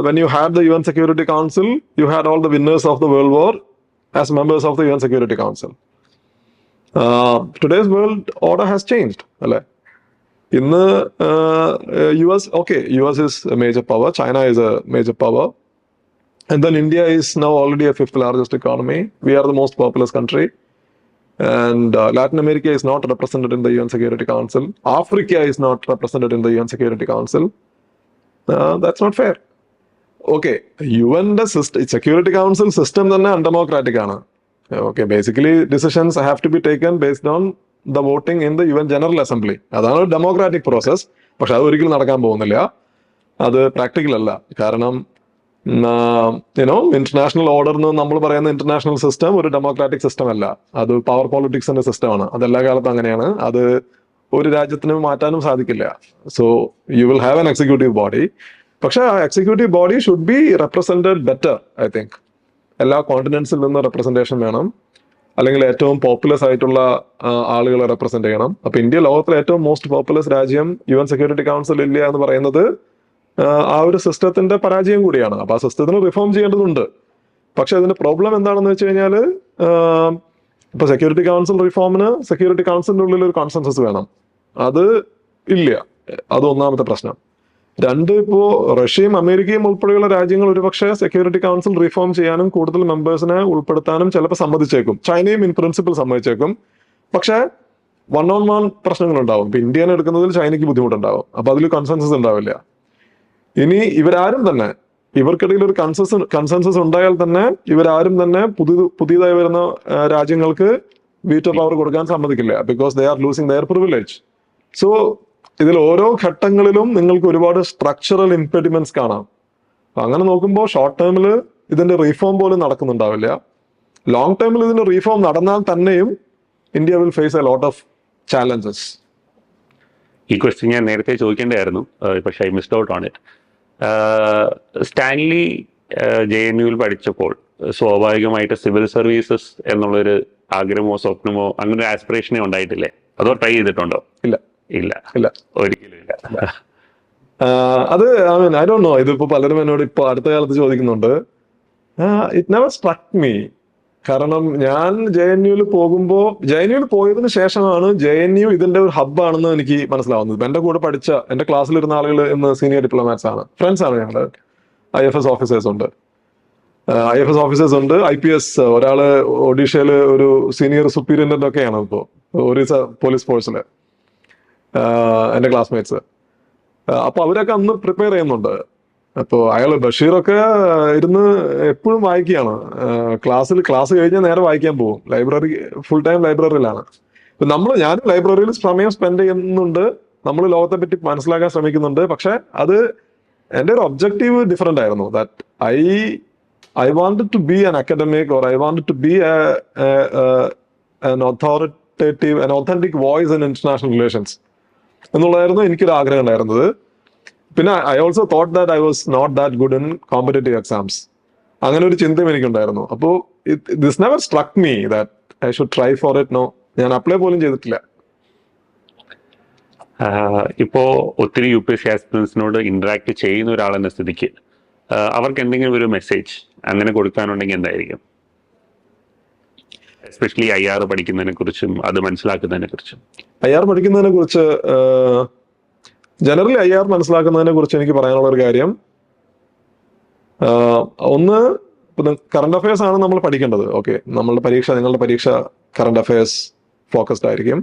when you had the UN Security Council, you had all the winners of the World War as members of the UN Security Council. Today's world order has changed അല്ലേ? ഇന്ന് US is a major power, China is a major power, and then India is now already a fifth largest economy. We are the most populous country, and Latin America is not represented in the UN Security Council. Africa is not represented in the UN Security Council. That's not fair. Okay, UN Security Council system തന്നെ undemocratic ആണ്. Okay, basically decisions have to be taken based on the voting in the UN General Assembly. അതാണ് ഒരു democratic process. പക്ഷെ അത് ഒരിക്കലും നടക്കാൻ പോകുന്നില്ല. അത് പ്രാക്ടിക്കൽ അല്ല. കാരണം ഇന്റർനാഷണൽ ഓർഡർ എന്ന് നമ്മൾ പറയുന്ന ഇന്റർനാഷണൽ സിസ്റ്റം ഒരു ഡെമോക്രാറ്റിക് സിസ്റ്റം അല്ല. അത് പവർ പൊളിറ്റിക്സിന്റെ സിസ്റ്റമാണ്. അതെല്ലാ കാലത്തും അങ്ങനെയാണ്. അത് ഒരു രാജ്യത്തിന് മാറ്റാനും സാധിക്കില്ല. So you will have an executive body. പക്ഷെ ആ executive body should be represented better. I think എല്ലാ കോണ്ടിനെന്റ്സിൽ നിന്ന് റെപ്രസെന്റേഷൻ വേണം. അല്ലെങ്കിൽ ഏറ്റവും പോപ്പുലസ് ആയിട്ടുള്ള ആളുകളെ റെപ്രസെന്റ് ചെയ്യണം. അപ്പൊ ഇന്ത്യ ലോകത്തിലെ ഏറ്റവും മോസ്റ്റ് പോപ്പുലസ് രാജ്യം UN സെക്യൂരിറ്റി കൗൺസിൽ ഇല്ല എന്ന് പറയുന്നത് ആ ഒരു സിസ്റ്റത്തിന്റെ പരാജയം കൂടിയാണ്. അപ്പൊ ആ സിസ്റ്റത്തിന് റിഫോം ചെയ്യേണ്ടതുണ്ട്. പക്ഷെ അതിന്റെ പ്രോബ്ലം എന്താണെന്ന് വെച്ച് കഴിഞ്ഞാൽ ഇപ്പൊ സെക്യൂരിറ്റി കൗൺസിൽ റിഫോമിന് സെക്യൂരിറ്റി കൗൺസിലിന്റെ ഉള്ളിൽ ഒരു കോൺസെൻസസ് വേണം. അത് ഇല്ല. അത് ഒന്നാമത്തെ പ്രശ്നം. രണ്ട്, ഇപ്പോ റഷ്യയും അമേരിക്കയും ഉൾപ്പെടെയുള്ള രാജ്യങ്ങൾ ഒരുപക്ഷെ സെക്യൂരിറ്റി കൗൺസിൽ റിഫോം ചെയ്യാനും കൂടുതൽ മെമ്പേഴ്സിനെ ഉൾപ്പെടുത്താനും ചിലപ്പോൾ സമ്മതിച്ചേക്കും. ചൈനയും ഇൻ പ്രിൻസിപ്പിൾ സമ്മതിച്ചേക്കും. പക്ഷെ വൺ ഓൺ വൺ പ്രശ്നങ്ങളുണ്ടാവും. ഇപ്പൊ ഇന്ത്യനെ എടുക്കുന്നതിൽ ചൈനയ്ക്ക് ബുദ്ധിമുട്ടുണ്ടാവും. അപ്പൊ അതിൽ കൺസെൻസസ് ഉണ്ടാവില്ല. ഇനി ഇവർക്കിടയിൽ ഒരു കൺസെൻസസ് ഉണ്ടായാൽ തന്നെ ഇവരാരും തന്നെ പുതിയതായി വരുന്ന രാജ്യങ്ങൾക്ക് വീറ്റോ പവർ കൊടുക്കാൻ സമ്മതിക്കില്ല. Because they are losing their privilege. So ഇതിൽ ഓരോ ഘട്ടങ്ങളിലും നിങ്ങൾക്ക് ഒരുപാട് സ്ട്രക്ചറൽ ഇംപെഡിമെന്റ്സ് കാണാം. അങ്ങനെ നോക്കുമ്പോൾ ഷോർട്ട് ടേമിൽ ഇതിന്റെ റീഫോം പോലും നടക്കുന്നുണ്ടാവില്ല. ലോങ് ടേമിൽ ഇതിന്റെ റീഫോം നടന്നാൽ തന്നെയും India will face a lot of challenges. ഈ ക്വസ്റ്റ്യൻ ഞാൻ നേരത്തെ ചോദിക്കേണ്ടതായിരുന്നു, പക്ഷേ I missed out on it. Stanley JNUവിൽ പഠിച്ചപ്പോൾ സ്വാഭാവികമായിട്ട് സിവിൽ സർവീസസ് എന്നുള്ളൊരു ആഗ്രഹമോ സ്വപ്നമോ അങ്ങനെ ഒരു ആസ്പിറേഷനേ ഉണ്ടായിട്ടില്ലേ? അതോ ട്രൈ ചെയ്തിട്ടുണ്ടോ? ഇല്ല, ഒരിക്കലും ഇല്ല. അത് ഐ ഡോണ്ട് നോ. ഇതിപ്പോ പലരും എന്നോട് ഇപ്പൊ അടുത്ത കാലത്ത് ചോദിക്കുന്നുണ്ട്. It never struck me. കാരണം ഞാൻ JNUവിൽ പോയതിനു ശേഷമാണ് JNU ഇതിന്റെ ഒരു ഹബ്ബാണെന്ന് എനിക്ക് മനസ്സിലാവുന്നത്. എന്റെ കൂടെ പഠിച്ച എന്റെ ക്ലാസ്സിലിരുന്ന ആളുകൾ ഇന്ന് സീനിയർ ഡിപ്ലോമാറ്റ്സ് ആണ്, ഫ്രണ്ട്സ് ആണ്. ഞങ്ങള് IFS ഓഫീസേഴ്സ് ഉണ്ട്, IPS. ഒരാള് ഒഡീഷയില് ഒരു സീനിയർ സുപ്പീരിയന്റന്റ് ഒക്കെയാണ് ഇപ്പോ ഒറീസ പോലീസ് ഫോഴ്സില് എന്റെ ക്ലാസ്മേറ്റ്സ്. അപ്പൊ അവരൊക്കെ അന്ന് പ്രിപ്പയർ ചെയ്യുന്നുണ്ട്. അപ്പോ ബഷീറൊക്കെ ഇരുന്ന് എപ്പോഴും വായിക്കുകയാണ്. ക്ലാസ് കഴിഞ്ഞാൽ നേരെ വായിക്കാൻ പോകും. ലൈബ്രറി ഫുൾ ടൈം ലൈബ്രറിയിലാണ്. ഞാനും ലൈബ്രറിയിൽ സമയം സ്പെൻഡ് ചെയ്യുന്നുണ്ട്. നമ്മൾ ലോകത്തെ പറ്റി മനസ്സിലാക്കാൻ ശ്രമിക്കുന്നുണ്ട്. പക്ഷെ അത് എന്റെ ഒരു ഒബ്ജക്റ്റീവ് ഡിഫറെന്റ് ആയിരുന്നു. That I wanted to be an academic or I wanted to be an authentic voice in international relations എന്നുള്ളതായിരുന്നു എനിക്കൊരു ആഗ്രഹം ഉണ്ടായിരുന്നത്. പിന്നെ I also thought that I was not that good in competitive exams. അങ്ങനെ ഒരു ചിന്തയും എനിക്കുണ്ടായിരുന്നു. അപ്പോൾ this never struck me that I should try for it. No, ഞാൻ അപ്ലൈ പോലും ചെയ്തിട്ടില്ല. ഇപ്പോ ഒത്തിരി UPSC ആസ്പിറൻസിനോട് ഇന്ററാക്ട് ചെയ്യുന്ന ഒരാളെന്ന സ്ഥിതിക്ക് അവർക്ക് എന്തെങ്കിലും ഒരു മെസ്സേജ് അങ്ങനെ കൊടുക്കാനുണ്ടെങ്കിൽ എന്തായിരിക്കും? എസ്പെഷ്യലി IR പഠിക്കുന്നതിനെ കുറിച്ചും അത് മനസ്സിലാക്കുന്നതിനെ കുറിച്ചും. IR പഠിക്കുന്നതിനെ കുറിച്ച് ജനറലി IR മനസ്സിലാക്കുന്നതിനെ കുറിച്ച് എനിക്ക് പറയാനുള്ള ഒരു കാര്യം, ഒന്ന്, കറണ്ട് അഫയേഴ്സ് ആണ് നമ്മൾ പഠിക്കേണ്ടത്. ഓക്കെ, നിങ്ങളുടെ പരീക്ഷ കറണ്ട് അഫയേഴ്സ് ഫോക്കസ്ഡ് ആയിരിക്കും.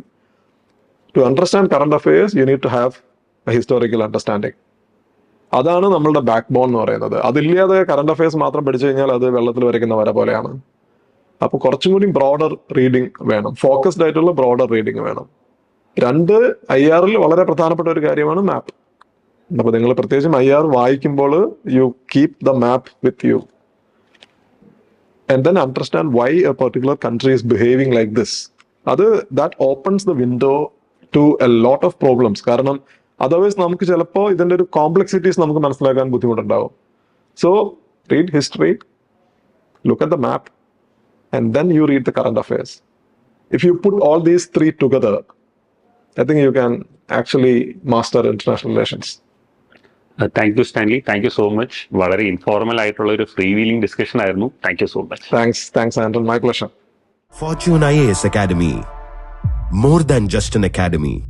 To understand current affairs you need to have a historical understanding. അതാണ് നമ്മളുടെ ബാക്ക് ബോൺ എന്ന് പറയുന്നത്. അതില്ലാതെ കറണ്ട് അഫയേഴ്സ് മാത്രം പഠിച്ചു കഴിഞ്ഞാൽ അത് വെള്ളത്തിൽ വരയ്ക്കുന്ന വര പോലെയാണ്. അപ്പൊ കുറച്ചും കൂടി ബ്രോഡർ റീഡിങ് വേണം, ഫോക്കസ്ഡ് ആയിട്ടുള്ള ബ്രോഡർ റീഡിങ് വേണം. രണ്ട്, IRൽ വളരെ പ്രധാനപ്പെട്ട ഒരു കാര്യമാണ് മാപ്പ്. അപ്പൊ നിങ്ങൾ പ്രത്യേകിച്ചും IR വായിക്കുമ്പോൾ you keep the map with you and then understand why a particular country is behaving like this. That opens the window to a lot of problems. കാരണം അതർവൈസ് നമുക്ക് ചിലപ്പോൾ ഇതിന്റെ ഒരു കോംപ്ലക്സിറ്റീസ് നമുക്ക് മനസ്സിലാക്കാൻ ബുദ്ധിമുട്ടുണ്ടാവും. So read history, look at the map, and then you read the current affairs. If you put all these three together, I think you can actually master international relations. Thank you, Stanley. Thank you so much. വളരെ informal ആയിട്ടുള്ള ഒരു free wheeling discussion ആയിരുന്നു. Thank you so much. Thanks, Anton. My pleasure. Fortune IAS Academy. More than just an academy,